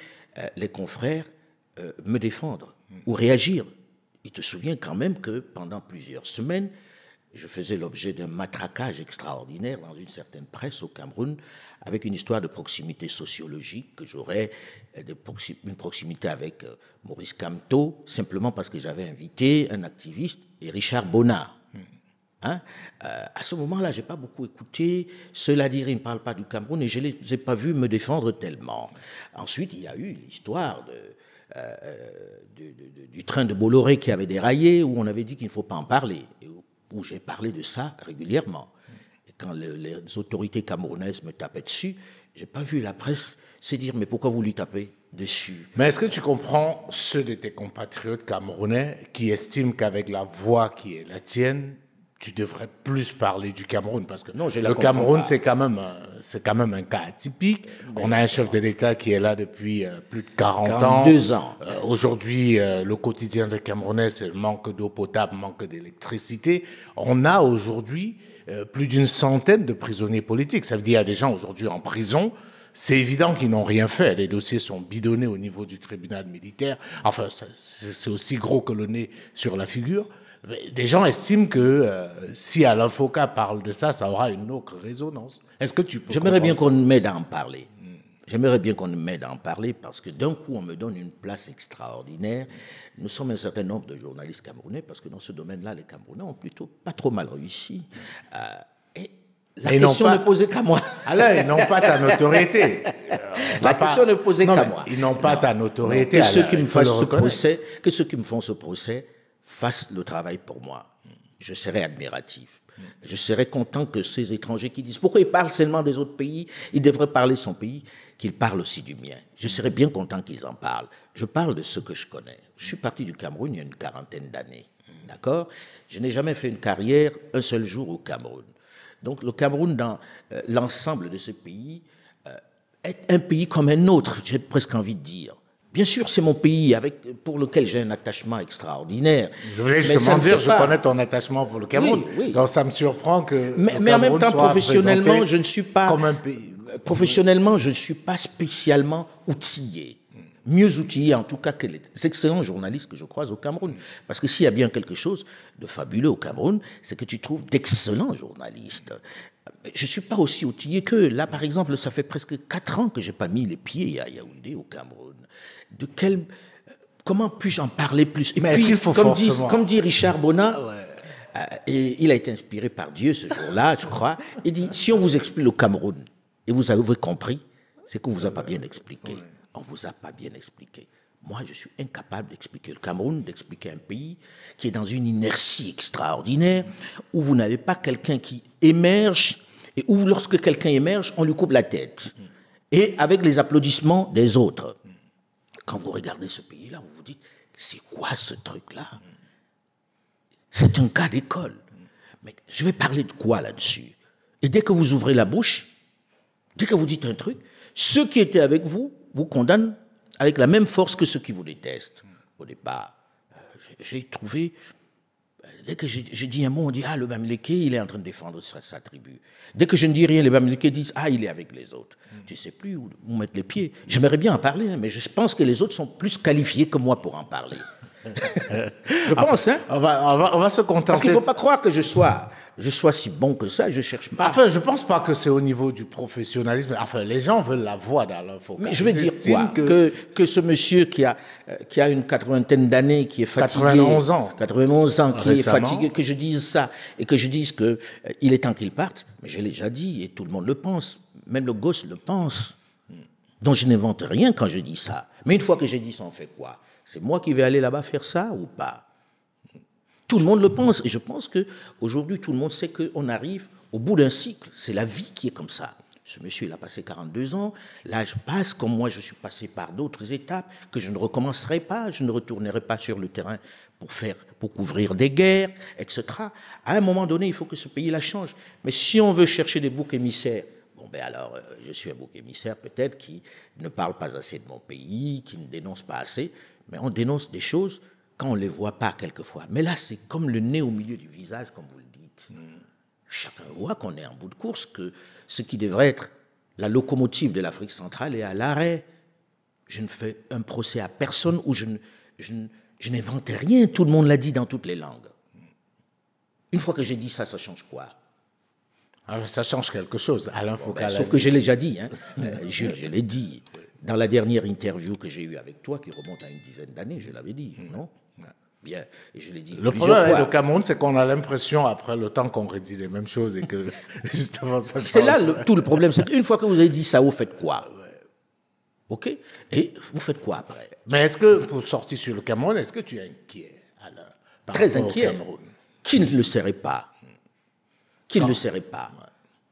les confrères me défendre ou réagir. Il te souvient quand même que pendant plusieurs semaines, je faisais l'objet d'un matraquage extraordinaire dans une certaine presse au Cameroun, avec une histoire de proximité sociologique, que j'aurais une proximité avec Maurice Kamto, simplement parce que j'avais invité un activiste et Richard Bonnard. Hein? À ce moment-là, je n'ai pas beaucoup écouté. Cela dire, ils ne parlent pas du Cameroun et je ne les ai pas vus me défendre tellement. Ensuite, il y a eu l'histoire du train de Bolloré qui avait déraillé, où on avait dit qu'il ne faut pas en parler, où j'ai parlé de ça régulièrement. Et quand les autorités camerounaises me tapaient dessus, je n'ai pas vu la presse se dire « mais pourquoi vous lui tapez dessus ?» Mais est-ce que tu comprends ceux de tes compatriotes camerounais qui estiment qu'avec la voix qui est la tienne, tu devrais plus parler du Cameroun? Parce que non, le Cameroun, c'est quand même un cas atypique. On a un chef de l'État qui est là depuis plus de 40 ans. 42 ans. Aujourd'hui, le quotidien des Camerounais, c'est le manque d'eau potable, manque d'électricité. On a aujourd'hui plus d'une centaine de prisonniers politiques. Ça veut dire qu'il y a des gens aujourd'hui en prison. C'est évident qu'ils n'ont rien fait. Les dossiers sont bidonnés au niveau du tribunal militaire. Enfin, c'est aussi gros que le nez sur la figure. Des gens estiment que si Alain Foka parle de ça, ça aura une autre résonance. Est-ce que tu peux... J'aimerais bien qu'on m'aide à en parler. J'aimerais bien qu'on m'aide à en parler parce que d'un coup, on me donne une place extraordinaire. Nous sommes un certain nombre de journalistes camerounais parce que dans ce domaine-là, les Camerounais ont plutôt pas trop mal réussi. Et La question ne posait qu'à moi. Alors, ils n'ont pas ta notoriété. La question ne posait qu'à moi. Ils n'ont pas ta notoriété. Que ceux qui me font ce procès fassent le travail pour moi. Je serai admiratif. Je serais content que ces étrangers qui disent pourquoi ils parlent seulement des autres pays, ils devraient parler de son pays, qu'ils parlent aussi du mien. Je serais bien content qu'ils en parlent. Je parle de ce que je connais. Je suis parti du Cameroun il y a une 40aine d'années. D'accord ? Je n'ai jamais fait une carrière un seul jour au Cameroun. Donc le Cameroun, dans l'ensemble de ce pays, est un pays comme un autre, j'ai presque envie de dire. Bien sûr, c'est mon pays pour lequel j'ai un attachement extraordinaire. Je voulais justement dire, je connais ton attachement pour le Cameroun. Oui. Donc ça me surprend que mais en même temps, professionnellement, je ne suis pas comme un pays. Professionnellement, je ne suis pas spécialement outillé. Mieux outillé en tout cas que les excellents journalistes que je croise au Cameroun. Parce que s'il y a bien quelque chose de fabuleux au Cameroun, c'est que tu trouves d'excellents journalistes. Je ne suis pas aussi outillé qu'eux. Là, par exemple, ça fait presque 4 ans que je n'ai pas mis les pieds à Yaoundé, au Cameroun. Comment puis-je en parler plus? Mais est-ce qu'il faut forcément... Comme dit Richard Bonnat, et il a été inspiré par Dieu ce jour-là, je crois, il dit, si on vous explique le Cameroun, et vous avez compris, c'est qu'on ne vous a pas bien expliqué. On ne vous a pas bien expliqué. Moi, je suis incapable d'expliquer le Cameroun, d'expliquer un pays qui est dans une inertie extraordinaire, où vous n'avez pas quelqu'un qui émerge, et où lorsque quelqu'un émerge, on lui coupe la tête. Et avec les applaudissements des autres. Quand vous regardez ce pays-là, vous vous dites, c'est quoi ce truc-là? C'est un cas d'école. Mais je vais parler de quoi là-dessus? Et dès que vous ouvrez la bouche, dès que vous dites un truc, ceux qui étaient avec vous condamnent avec la même force que ceux qui vous détestent. Au départ, j'ai trouvé, dès que j'ai dit un mot, on dit « Ah, le Bamileke, il est en train de défendre sa tribu. » Dès que je ne dis rien, les Bamileke disent « Ah, il est avec les autres. » Tu ne sais plus où mettre les pieds. J'aimerais bien en parler, hein, mais je pense que les autres sont plus qualifiés que moi pour en parler. Je pense, hein. On va se contenter. Parce qu'il ne faut pas croire que je sois si bon que ça, je ne cherche pas. Enfin, je ne pense pas que c'est au niveau du professionnalisme. Enfin, les gens veulent la voix d'Alain Foka. Mais je veux dire quoi que ce monsieur qui a une 80aine d'années, qui est fatigué... 91 ans. 91 ans, qui Récemment. est fatigué, que je dise ça, et que je dise qu'il est temps qu'il parte. Mais je l'ai déjà dit, et tout le monde le pense. Même le gosse le pense. Donc je n'invente rien quand je dis ça. Mais une fois que j'ai dit ça, on fait quoi? C'est moi qui vais aller là-bas faire ça ou pas? Tout le monde le pense. Et je pense qu'aujourd'hui, tout le monde sait qu'on arrive au bout d'un cycle. C'est la vie qui est comme ça. Ce monsieur, il a passé 42 ans. L'âge passe, comme moi, je suis passé par d'autres étapes que je ne recommencerai pas. Je ne retournerai pas sur le terrain pour couvrir des guerres, etc. À un moment donné, il faut que ce pays-là change. Mais si on veut chercher des boucs émissaires, alors, je suis un bouc émissaire peut-être qui ne parle pas assez de mon pays, qui ne dénonce pas assez, mais on dénonce des choses quand on ne les voit pas quelquefois. Mais là, c'est comme le nez au milieu du visage, comme vous le dites. Chacun voit qu'on est en bout de course, que ce qui devrait être la locomotive de l'Afrique centrale est à l'arrêt. Je ne fais un procès à personne où je n'invente rien. Tout le monde l'a dit dans toutes les langues. Une fois que j'ai dit ça, ça change quoi? Alors, ça change quelque chose. Alain Foka sauf que je l'ai déjà dit, hein. Jules, je l'ai dit. Dans la dernière interview que j'ai eue avec toi, qui remonte à une 10aine d'années, je l'avais dit, non? Bien, et je l'ai dit. Le problème avec le Cameroun, c'est qu'on a l'impression, après le temps, qu'on redit les mêmes choses et que, justement, ça change. C'est là tout le problème, c'est qu'une fois que vous avez dit ça, vous faites quoi? OK? Et vous faites quoi après? Mais est-ce que, pour sortir sur le Cameroun, est-ce que tu es inquiet, Alain, par Très rapport inquiet. au Cameroun? Qui ne le serait pas? Qui ne le serait pas?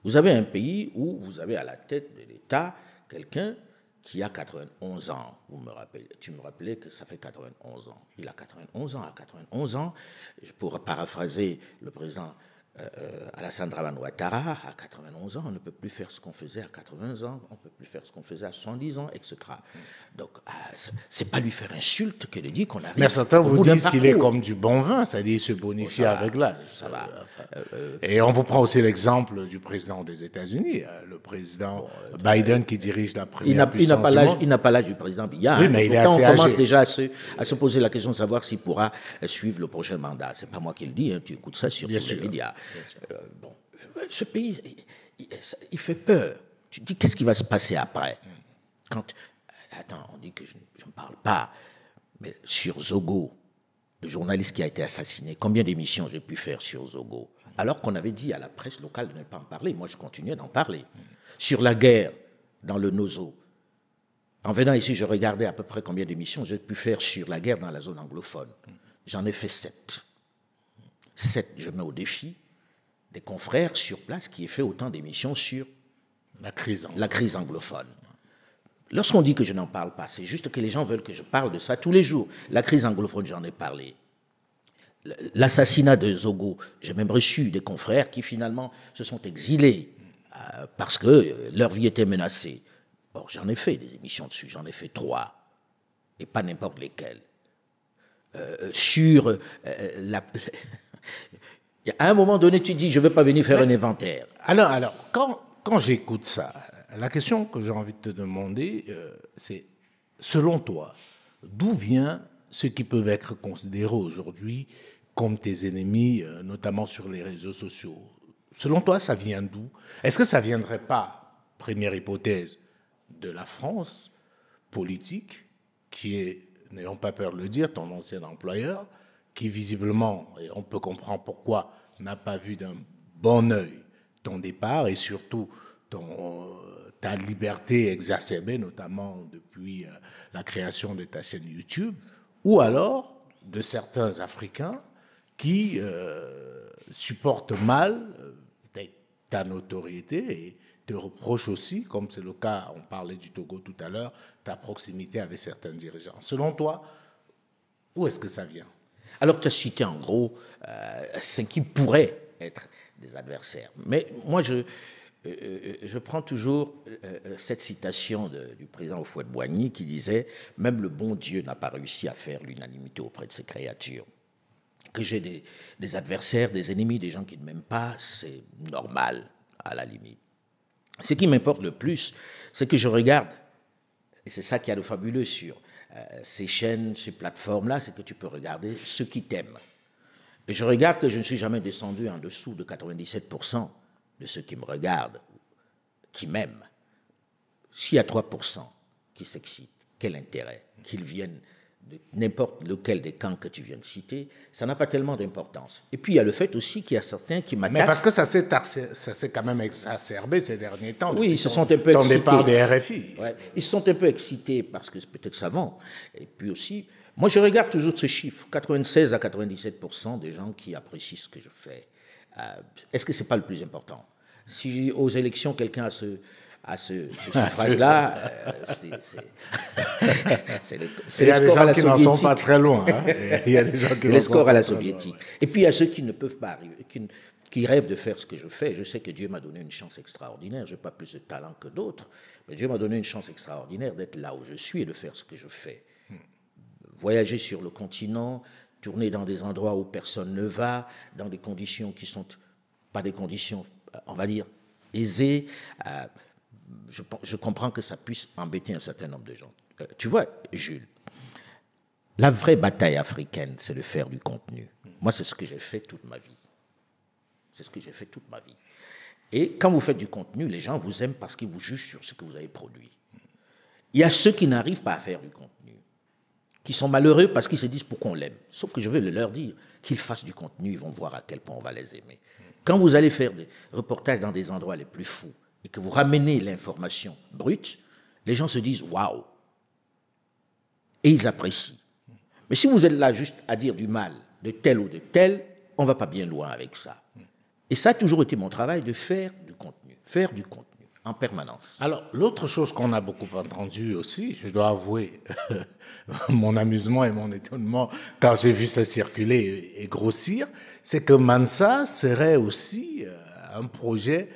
Vous avez un pays où vous avez à la tête de l'État quelqu'un qui a 91 ans. Tu me rappelais que ça fait 91 ans. Il a 91 ans. À 91 ans, pour paraphraser le président Alassane Dramane Ouattara, à 91 ans, on ne peut plus faire ce qu'on faisait à 80 ans, on ne peut plus faire ce qu'on faisait à 70 ans, etc. Donc, c'est pas lui faire insulte que de dire qu'on arrive. Mais certains au vous bout d'un disent qu'il est parcours. comme du bon vin, c'est-à-dire il se bonifie avec l'âge. Ça va. Et on vous prend aussi l'exemple du président des États-Unis, le président Biden qui dirige la première puissance du monde. Il n'a pas l'âge du président Biya. Oui, mais il est pourtant, assez on commence âgé. déjà à se poser la question de savoir s'il pourra suivre le prochain mandat. C'est pas moi qui le dis, hein, tu écoutes ça sur tous les médias. Ce pays, il fait peur. Tu te dis, qu'est-ce qui va se passer après? Attends, on dit que je ne parle pas, mais sur Zogo, le journaliste qui a été assassiné, combien d'émissions j'ai pu faire sur Zogo? alors qu'on avait dit à la presse locale de ne pas en parler. Moi, je continuais d'en parler. Sur la guerre dans le Nozo, en venant ici, je regardais à peu près combien d'émissions j'ai pu faire sur la guerre dans la zone anglophone. J'en ai fait 7. 7, je mets au défi des confrères sur place qui aient fait autant d'émissions sur la crise anglophone. Lorsqu'on dit que je n'en parle pas, c'est juste que les gens veulent que je parle de ça tous les jours. La crise anglophone, j'en ai parlé. L'assassinat de Zogo, j'ai même reçu des confrères qui finalement se sont exilés parce que leur vie était menacée. Or, j'en ai fait des émissions dessus, j'en ai fait 3, et pas n'importe lesquelles. Sur à un moment donné, tu dis, je ne veux pas venir faire un inventaire. Alors quand j'écoute ça, la question que j'ai envie de te demander, c'est, selon toi, d'où vient ceux qui peuvent être considérés aujourd'hui comme tes ennemis, notamment sur les réseaux sociaux? Selon toi, ça vient d'où? Est-ce que ça ne viendrait pas, première hypothèse, de la France politique, qui est, n'ayons pas peur de le dire, ton ancien employeur, qui visiblement, et on peut comprendre pourquoi, n'a pas vu d'un bon œil ton départ et surtout ta liberté exacerbée, notamment depuis la création de ta chaîne YouTube, ou alors de certains Africains qui supportent mal ta notoriété et te reprochent aussi, comme c'est le cas, on parlait du Togo tout à l'heure, ta proximité avec certains dirigeants. Selon toi, où est-ce que ça vient? Alors, tu as cité en gros ce qui pourrait être des adversaires. Mais moi, je prends toujours cette citation du président Houphouët-Boigny qui disait « Même le bon Dieu n'a pas réussi à faire l'unanimité auprès de ses créatures. » Que j'ai des adversaires, des ennemis, des gens qui ne m'aiment pas, c'est normal, à la limite. Ce qui m'importe le plus, c'est que je regarde, et c'est ça qui a de fabuleux sur ces chaînes, ces plateformes-là, c'est que tu peux regarder ceux qui t'aiment. Et je regarde que je ne suis jamais descendu en dessous de 97% de ceux qui me regardent, qui m'aiment. S'il y a 3% qui s'excitent, quel intérêt qu'ils viennent de n'importe lequel des camps que tu viens de citer, ça n'a pas tellement d'importance. Et puis il y a le fait aussi qu'il y a certains qui m'attaquent. Mais parce que ça s'est quand même exacerbé ces derniers temps. Oui, ils se sont un peu excités. Ton départ des RFI. Ouais, ils se sont un peu excités parce que c'est peut-être savant. Et puis aussi, moi je regarde toujours ce chiffre, 96 à 97% des gens qui apprécient ce que je fais. Est-ce que ce n'est pas le plus important? Si aux élections, quelqu'un a ce suffrage-là, c'est les scores à la soviétique. Il y a des gens qui n'en sont pas très loin. Hein. Il y a des gens qui les scores à la soviétique. Et puis il y a ceux qui ne peuvent pas arriver, qui rêvent de faire ce que je fais. Je sais que Dieu m'a donné une chance extraordinaire. Je n'ai pas plus de talent que d'autres, mais Dieu m'a donné une chance extraordinaire d'être là où je suis et de faire ce que je fais. Voyager sur le continent, tourner dans des endroits où personne ne va, dans des conditions qui ne sont pas des conditions, on va dire, aisées. Je comprends que ça puisse embêter un certain nombre de gens. Tu vois, Jules, la vraie bataille africaine, c'est de faire du contenu. Moi, c'est ce que j'ai fait toute ma vie. C'est ce que j'ai fait toute ma vie. Et quand vous faites du contenu, les gens vous aiment parce qu'ils vous jugent sur ce que vous avez produit. Il y a ceux qui n'arrivent pas à faire du contenu, qui sont malheureux parce qu'ils se disent pourquoi on l'aime. Sauf que je vais leur dire qu'ils fassent du contenu, ils vont voir à quel point on va les aimer. Quand vous allez faire des reportages dans des endroits les plus fous, et que vous ramenez l'information brute, les gens se disent « waouh !» et ils apprécient. Mais si vous êtes là juste à dire du mal de tel ou de tel, on ne va pas bien loin avec ça. Et ça a toujours été mon travail de faire du contenu en permanence. Alors, l'autre chose qu'on a beaucoup entendu aussi, je dois avouer mon amusement et mon étonnement quand j'ai vu ça circuler et grossir, c'est que Mansa serait aussi un projet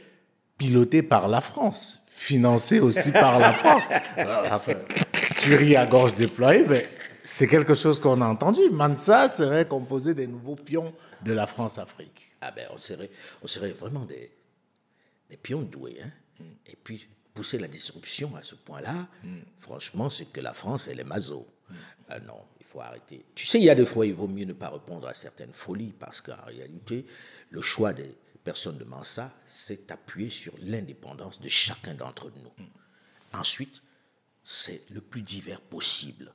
piloté par la France, financé aussi par la France. Enfin, tu ris à gorge déployée, mais c'est quelque chose qu'on a entendu. Mansa serait composé des nouveaux pions de la France-Afrique. Ah ben, on serait vraiment des pions doués, hein. Et puis, pousser la disruption à ce point-là, franchement, c'est que la France, elle est maso. Non, il faut arrêter. Tu sais, il y a des fois, il vaut mieux ne pas répondre à certaines folies, parce qu'en réalité, le choix des personnes de Mansa, c'est appuyer sur l'indépendance de chacun d'entre nous. Ensuite, c'est le plus divers possible.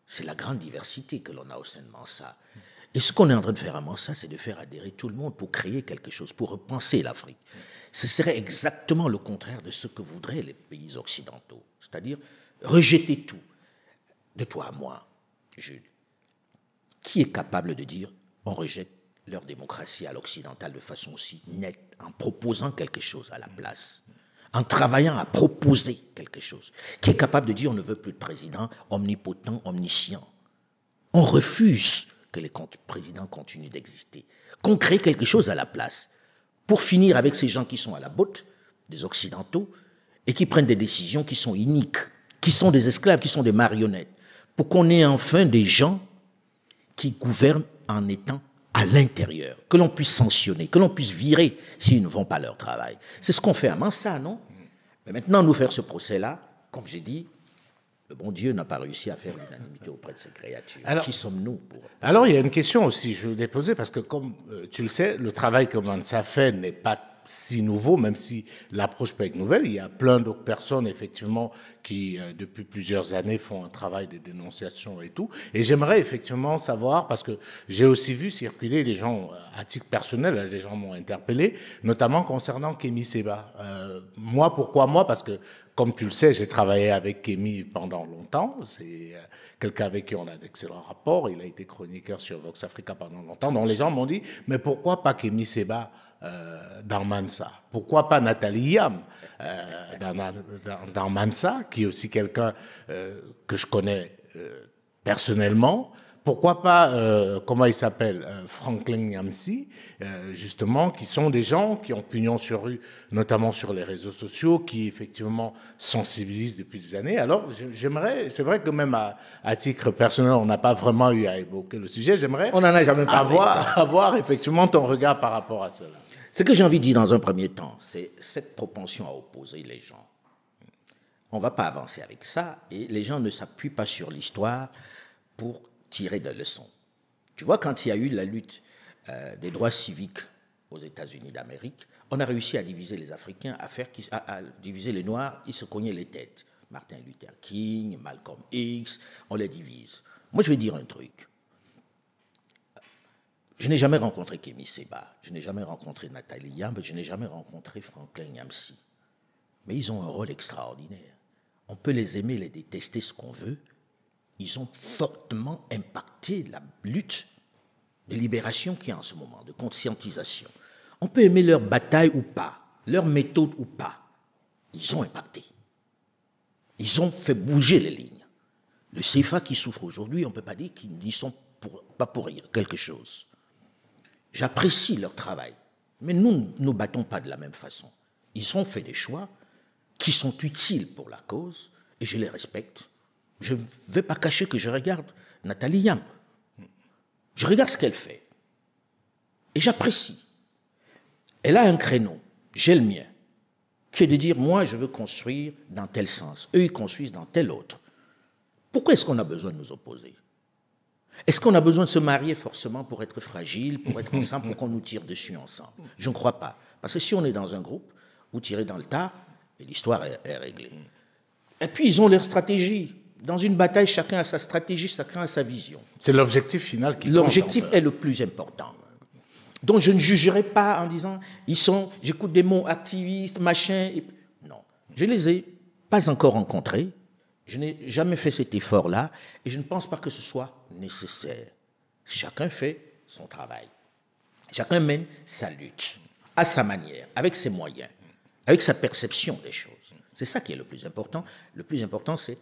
C'est la grande diversité que l'on a au sein de Mansa. Et ce qu'on est en train de faire à Mansa, c'est de faire adhérer tout le monde pour créer quelque chose, pour repenser l'Afrique. Ce serait exactement le contraire de ce que voudraient les pays occidentaux, c'est-à-dire rejeter tout. De toi à moi, Jules, qui est capable de dire on rejette leur démocratie à l'occidental de façon aussi nette, en proposant quelque chose à la place, en travaillant à proposer quelque chose, qui est capable de dire on ne veut plus de président omnipotent, omniscient. On refuse que les présidents continuent d'exister, qu'on crée quelque chose à la place, pour finir avec ces gens qui sont à la botte des Occidentaux et qui prennent des décisions qui sont iniques, qui sont des esclaves, qui sont des marionnettes, pour qu'on ait enfin des gens qui gouvernent en étant à l'intérieur, que l'on puisse sanctionner, que l'on puisse virer s'ils ne vont pas leur travail. C'est ce qu'on fait à Mansa, non? Mais maintenant, nous faire ce procès-là, comme j'ai dit, le bon Dieu n'a pas réussi à faire l'unanimité auprès de ces créatures. Alors, qui sommes-nous pour... Alors, il y a une question aussi, je vais la poser, parce que comme tu le sais, le travail que Mansa fait n'est pas si nouveau, même si l'approche peut être nouvelle. Il y a plein d'autres personnes, effectivement, qui, depuis plusieurs années, font un travail de dénonciation et tout. Et j'aimerais, effectivement, savoir, parce que j'ai aussi vu circuler des gens, à titre personnel, des gens m'ont interpellé, notamment concernant Kémy Séba. Moi, pourquoi moi? Parce que, comme tu le sais, j'ai travaillé avec Kémy pendant longtemps. C'est quelqu'un avec qui on a d'excellents rapports. Il a été chroniqueur sur Vox Africa pendant longtemps. Donc les gens m'ont dit, mais pourquoi pas Kémy Séba dans Mansa? Pourquoi pas Nathalie Yam dans Mansa, qui est aussi quelqu'un que je connais personnellement? Pourquoi pas, comment il s'appelle, Franklin Nyamsi, justement, qui sont des gens qui ont pignon sur rue, notamment sur les réseaux sociaux, qui effectivement sensibilisent depuis des années. Alors, j'aimerais, c'est vrai que même à titre personnel, on n'a pas vraiment eu à évoquer le sujet. J'aimerais on en a jamais parlé, avoir effectivement ton regard par rapport à cela. Ce que j'ai envie de dire dans un premier temps, c'est cette propension à opposer les gens. On ne va pas avancer avec ça, et les gens ne s'appuient pas sur l'histoire pour tirer des leçons. Tu vois, quand il y a eu la lutte des droits civiques aux États-Unis d'Amérique, on a réussi à diviser les Africains, à diviser les Noirs, ils se cognaient les têtes. Martin Luther King, Malcolm X, on les divise. Moi, je vais dire un truc. Je n'ai jamais rencontré Kémy Séba, je n'ai jamais rencontré Nathalie Yamb, je n'ai jamais rencontré Franklin Nyamsi. Mais ils ont un rôle extraordinaire. On peut les aimer, les détester, ce qu'on veut. Ils ont fortement impacté la lutte de libération qu'il y a en ce moment, de conscientisation. On peut aimer leur bataille ou pas, leur méthode ou pas. Ils ont impacté. Ils ont fait bouger les lignes. Le CFA qui souffre aujourd'hui, on ne peut pas dire qu'ils n'y sont pas pour rien, quelque chose. J'apprécie leur travail, mais nous ne nous battons pas de la même façon. Ils ont fait des choix qui sont utiles pour la cause, et je les respecte. Je ne vais pas cacher que je regarde Nathalie Yamb. Je regarde ce qu'elle fait. Et j'apprécie. Elle a un créneau, j'ai le mien, qui est de dire, moi, je veux construire dans tel sens. Eux, ils construisent dans tel autre. Pourquoi est-ce qu'on a besoin de nous opposer? Est-ce qu'on a besoin de se marier forcément pour être fragile, pour être ensemble, pour qu'on nous tire dessus ensemble? Je ne crois pas. Parce que si on est dans un groupe, vous tirez dans le tas, et l'histoire est réglée. Et puis, ils ont leur stratégie. Dans une bataille, chacun a sa stratégie, chacun a sa vision. C'est l'objectif final qui compte. L'objectif est le plus important. Donc, je ne jugerai pas en disant, j'écoute des mots activistes, machin. Non, je les ai pas encore rencontrés. Je n'ai jamais fait cet effort-là et je ne pense pas que ce soit nécessaire. Chacun fait son travail. Chacun mène sa lutte à sa manière, avec ses moyens, avec sa perception des choses. C'est ça qui est le plus important. Le plus important, c'est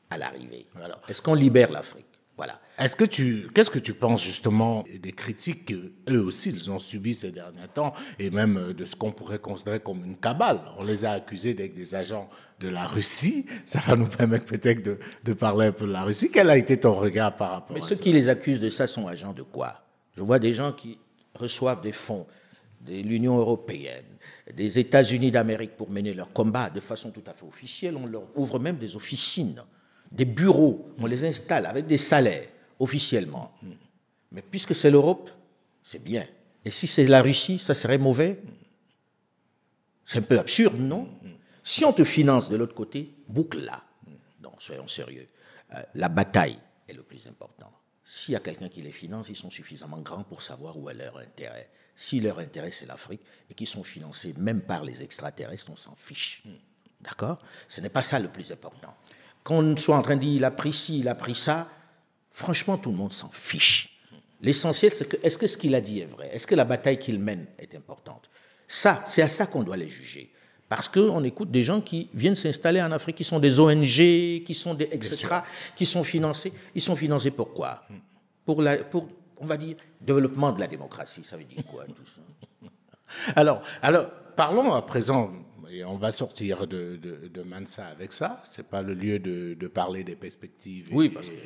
à l'arrivée. Alors, est-ce qu'on libère l'Afrique? Voilà. Qu'est-ce que tu penses justement des critiques qu'eux aussi ils ont subies ces derniers temps et même de ce qu'on pourrait considérer comme une cabale? On les a accusés d'être des agents de la Russie. Ça va nous permettre peut-être de parler un peu de la Russie. Quel a été ton regard par rapport à ça? Mais ceux qui les accusent de ça sont agents de quoi? Je vois des gens qui reçoivent des fonds de l'Union européenne, des États-Unis d'Amérique pour mener leur combat de façon tout à fait officielle. On leur ouvre même des officines, des bureaux, on les installe avec des salaires officiellement. Mais puisque c'est l'Europe, c'est bien. Et si c'est la Russie, ça serait mauvais? C'est un peu absurde, non? Si on te finance de l'autre côté, boucle-la. Non, soyons sérieux. La bataille est le plus important. s'il y a quelqu'un qui les finance, ils sont suffisamment grands pour savoir où est leur intérêt. Si leur intérêt, c'est l'Afrique, et qu'ils sont financés même par les extraterrestres, on s'en fiche. D'accord? Ce n'est pas ça le plus important. Qu'on soit en train de dire, il a pris ci, il a pris ça, franchement, tout le monde s'en fiche. L'essentiel, c'est que, est-ce que ce qu'il a dit est vrai? Est-ce que la bataille qu'il mène est importante? Ça, c'est à ça qu'on doit les juger. Parce qu'on écoute des gens qui viennent s'installer en Afrique, qui sont des ONG, qui sont des etc., qui sont financés. Ils sont financés pour quoi? Pour, on va dire, développement de la démocratie. Ça veut dire quoi, tout ça? Alors, parlons à présent, et on va sortir de Mansa avec ça. Ce n'est pas le lieu de parler des perspectives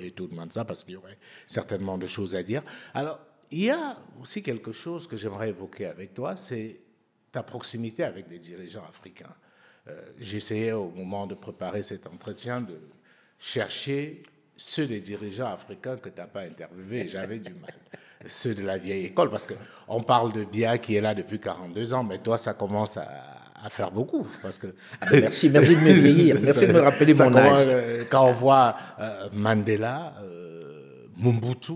et tout de Mansa, parce qu'il y aurait certainement de choses à dire. Alors, il y a aussi quelque chose que j'aimerais évoquer avec toi, c'est ta proximité avec les dirigeants africains. J'essayais au moment de préparer cet entretien de chercher ceux des dirigeants africains que tu n'as pas interviewés, et j'avais du mal. Ceux de la vieille école, parce qu'on parle de Biya qui est là depuis 42 ans, mais toi, ça commence à faire beaucoup. Parce que merci de me vieillir, merci de me rappeler mon âge. Quand on voit Mandela, Mobutu,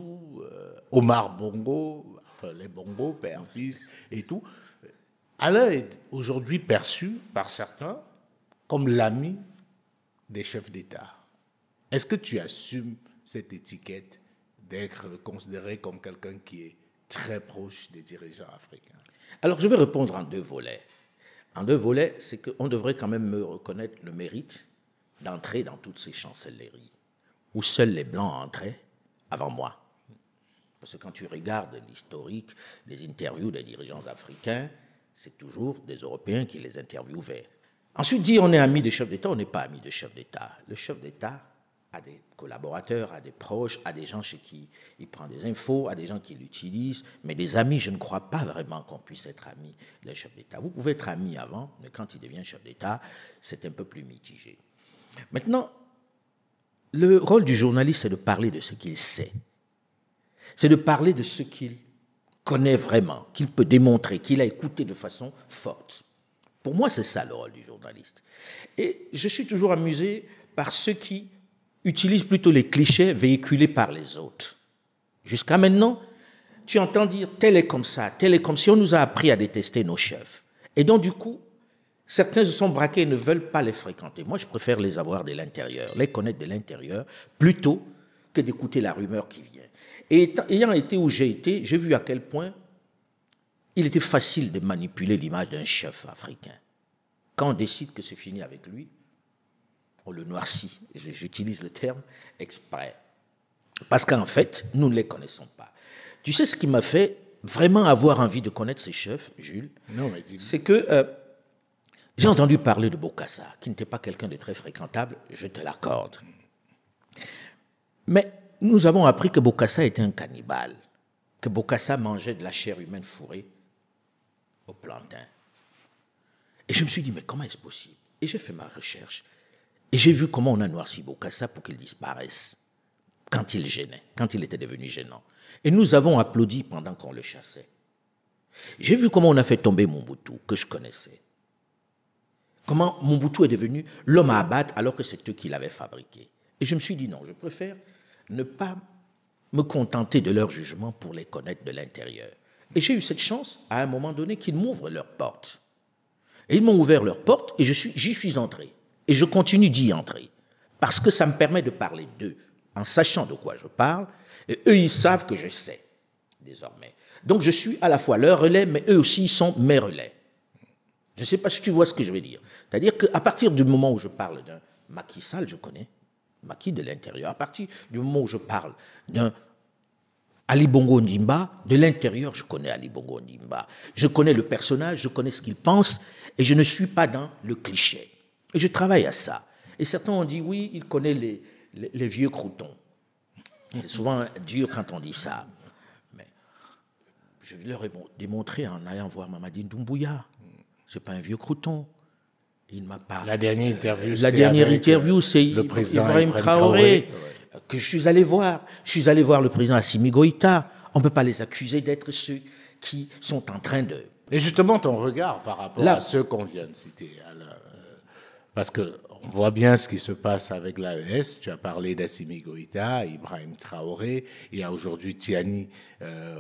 Omar Bongo, enfin les Bongo, père, fils et tout, Alain est aujourd'hui perçu par certains comme l'ami des chefs d'État. Est-ce que tu assumes cette étiquette d'être considéré comme quelqu'un qui est très proche des dirigeants africains? Alors, je vais répondre en deux volets. En deux volets, c'est qu'on devrait quand même me reconnaître le mérite d'entrer dans toutes ces chancelleries où seuls les Blancs entraient avant moi. Parce que quand tu regardes l'historique des interviews des dirigeants africains, c'est toujours des Européens qui les interviewaient. Ensuite, dire on est amis des chefs d'État, on n'est pas amis des chefs d'État. Le chef d'État a des collaborateurs, a des proches, a des gens chez qui il prend des infos, a des gens qui l'utilisent. Mais des amis, je ne crois pas vraiment qu'on puisse être ami d'un chef d'État. Vous pouvez être ami avant, mais quand il devient chef d'État, c'est un peu plus mitigé. Maintenant, le rôle du journaliste, c'est de parler de ce qu'il sait. C'est de parler de ce qu'il connaît vraiment, qu'il peut démontrer, qu'il a écouté de façon forte. Pour moi, c'est ça le rôle du journaliste. Et je suis toujours amusé par ceux qui utilisent plutôt les clichés véhiculés par les autres. Jusqu'à maintenant, tu entends dire tel est comme ça, tel est comme si on nous a appris à détester nos chefs. Et donc, du coup, certains se sont braqués et ne veulent pas les fréquenter. Moi, je préfère les avoir de l'intérieur, les connaître de l'intérieur, plutôt que d'écouter la rumeur qui vient. Et ayant été où j'ai été, j'ai vu à quel point il était facile de manipuler l'image d'un chef africain. Quand on décide que c'est fini avec lui, on le noircit. J'utilise le terme exprès. Parce qu'en fait, nous ne les connaissons pas. Tu sais ce qui m'a fait vraiment avoir envie de connaître ces chefs, Jules? Non, mais c'est que j'ai entendu parler de Bokassa, qui n'était pas quelqu'un de très fréquentable, je te l'accorde. Mais nous avons appris que Bokassa était un cannibale, que Bokassa mangeait de la chair humaine fourrée au plantain. Et je me suis dit, mais comment est-ce possible? Et j'ai fait ma recherche. Et j'ai vu comment on a noirci Bokassa pour qu'il disparaisse quand il gênait, quand il était devenu gênant. Et nous avons applaudi pendant qu'on le chassait. J'ai vu comment on a fait tomber Mobutu, que je connaissais. Comment Mobutu est devenu l'homme à abattre alors que c'est eux qui l'avaient fabriqué. Et je me suis dit, non, je préfère ne pas me contenter de leur jugement pour les connaître de l'intérieur. Et j'ai eu cette chance, à un moment donné, qu'ils m'ouvrent leurs portes. Et ils m'ont ouvert leurs portes et j'y suis entré. Et je continue d'y entrer. Parce que ça me permet de parler d'eux, en sachant de quoi je parle. Et eux, ils savent que je sais, désormais. Donc je suis à la fois leur relais, mais eux aussi, ils sont mes relais. Je ne sais pas si tu vois ce que je veux dire. C'est-à-dire qu'à partir du moment où je parle d'un Macky Sall, je connais Macky de l'intérieur. À partir du moment où je parle d'un Ali Bongo Ondimba, de l'intérieur, je connais Ali Bongo Ondimba. Je connais le personnage, je connais ce qu'il pense, et je ne suis pas dans le cliché. Et je travaille à ça. Et certains ont dit, oui, il connaît les vieux croutons. C'est souvent dur quand on dit ça. Mais je leur ai démontré en allant voir Mamadi Doumbouya. Ce n'est pas un vieux crouton. Il m'a pas. La dernière interview, c'est le président Ibrahim Traoré, que je suis allé voir. Je suis allé voir le président Assimi Goïta. On ne peut pas les accuser d'être ceux qui sont en train de... Et justement, ton regard par rapport à ceux qu'on vient de citer, parce que on voit bien ce qui se passe avec l'AES. Tu as parlé d'Assimi Goïta, Ibrahim Traoré, il y a aujourd'hui Tiani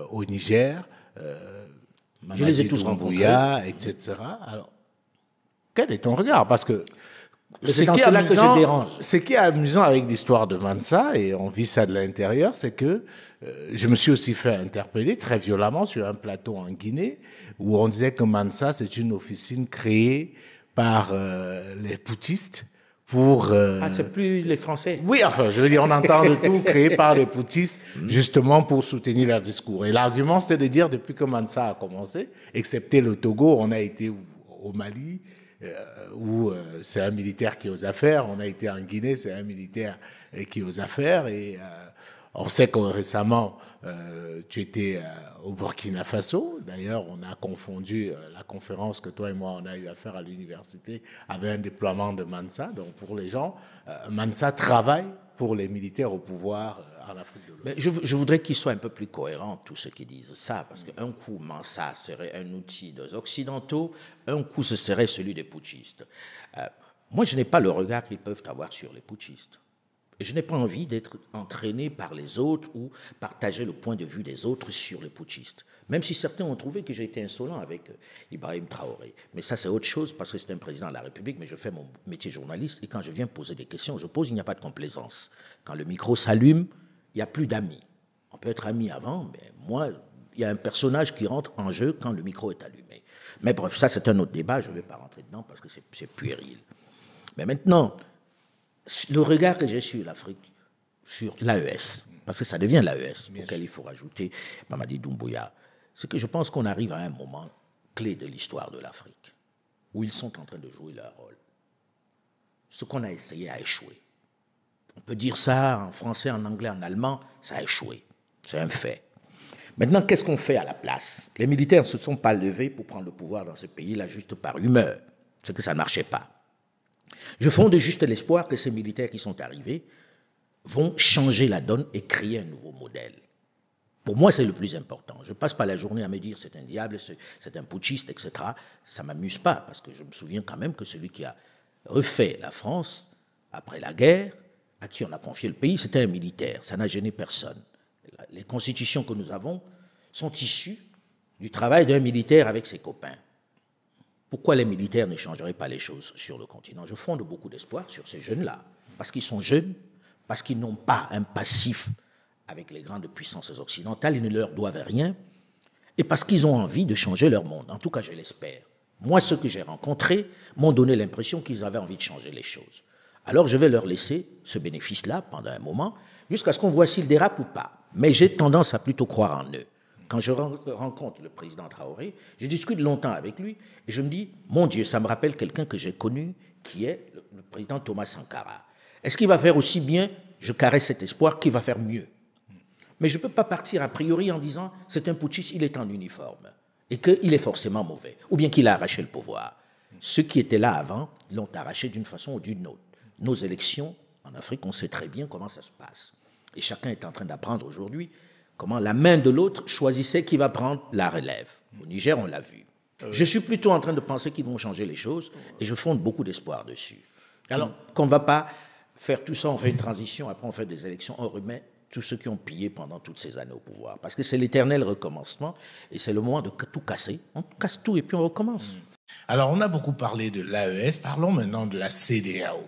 au Niger, je les ai tous rencontrés, etc. Alors, quel est ton regard? Parce que c'est dans cela que je dérange. Ce qui est amusant avec l'histoire de Mansa, et on vit ça de l'intérieur, c'est que je me suis aussi fait interpeller très violemment sur un plateau en Guinée, où on disait que Mansa, c'est une officine créée par les putschistes pour... c'est plus les Français. Oui, enfin, je veux dire, on entend de tout, créé par les putschistes, justement pour soutenir leur discours. Et l'argument, c'était de dire, depuis que Mansa a commencé, excepté le Togo, on a été au Mali, où c'est un militaire qui est aux affaires, on a été en Guinée, c'est un militaire qui est aux affaires, et on sait que récemment, tu étais au Burkina Faso. D'ailleurs, on a confondu la conférence que toi et moi, on a eu à faire à l'université avec un déploiement de Mansa. Donc, pour les gens, Mansa travaille pour les militaires au pouvoir en Afrique de l'Ouest. Mais je voudrais qu'ils soient un peu plus cohérents, tous ceux qui disent ça, parce qu'un coup, Mansa serait un outil des Occidentaux, un coup, ce serait celui des putschistes. Moi, je n'ai pas le regard qu'ils peuvent avoir sur les putschistes. Je n'ai pas envie d'être entraîné par les autres ou partager le point de vue des autres sur les putschistes. Même si certains ont trouvé que j'ai été insolent avec Ibrahim Traoré. Mais ça, c'est autre chose parce que c'est un président de la République, mais je fais mon métier de journaliste et quand je viens poser des questions, je pose, il n'y a pas de complaisance. Quand le micro s'allume, il n'y a plus d'amis. On peut être amis avant, mais moi, il y a un personnage qui rentre en jeu quand le micro est allumé. Mais bref, ça, c'est un autre débat, je ne vais pas rentrer dedans parce que c'est puéril. Mais maintenant... le regard que j'ai sur l'Afrique, sur l'AES, parce que ça devient l'AES, auquel il faut rajouter Mamadi Doumbouya, c'est que je pense qu'on arrive à un moment clé de l'histoire de l'Afrique, où ils sont en train de jouer leur rôle. Ce qu'on a essayé a échoué. On peut dire ça en français, en anglais, en allemand, ça a échoué. C'est un fait. Maintenant, qu'est-ce qu'on fait à la place? Les militaires ne se sont pas levés pour prendre le pouvoir dans ce pays-là juste par humeur. C'est que ça ne marchait pas. Je fonde juste l'espoir que ces militaires qui sont arrivés vont changer la donne et créer un nouveau modèle. Pour moi, c'est le plus important. Je ne passe pas la journée à me dire c'est un diable, c'est un putschiste, etc. Ça ne m'amuse pas, parce que je me souviens quand même que celui qui a refait la France après la guerre, à qui on a confié le pays, c'était un militaire. Ça n'a gêné personne. Les constitutions que nous avons sont issues du travail d'un militaire avec ses copains. Pourquoi les militaires ne changeraient pas les choses sur le continent? Je fonde beaucoup d'espoir sur ces jeunes-là, parce qu'ils sont jeunes, parce qu'ils n'ont pas un passif avec les grandes puissances occidentales, ils ne leur doivent rien, et parce qu'ils ont envie de changer leur monde. En tout cas, je l'espère. Moi, ceux que j'ai rencontrés m'ont donné l'impression qu'ils avaient envie de changer les choses. Alors, je vais leur laisser ce bénéfice-là pendant un moment, jusqu'à ce qu'on voit s'ils dérapent ou pas. Mais j'ai tendance à plutôt croire en eux. Quand je rencontre le président Traoré, je discute longtemps avec lui et je me dis, mon Dieu, ça me rappelle quelqu'un que j'ai connu qui est le président Thomas Sankara. Est-ce qu'il va faire aussi bien? Je caresse cet espoir qu'il va faire mieux. Mais je ne peux pas partir a priori en disant, c'est un putschiste, il est en uniforme et qu'il est forcément mauvais ou bien qu'il a arraché le pouvoir. Ceux qui étaient là avant l'ont arraché d'une façon ou d'une autre. Nos élections en Afrique, on sait très bien comment ça se passe. Et chacun est en train d'apprendre aujourd'hui comment la main de l'autre choisissait qui va prendre la relève. Au Niger, on l'a vu. Je suis plutôt en train de penser qu'ils vont changer les choses et je fonde beaucoup d'espoir dessus. Alors qu'on ne va pas faire tout ça, on fait une transition, après on fait des élections, on remet tous ceux qui ont pillé pendant toutes ces années au pouvoir. Parce que c'est l'éternel recommencement et c'est le moment de tout casser. On casse tout et puis on recommence. Alors, on a beaucoup parlé de l'AES, parlons maintenant de la CEDEAO.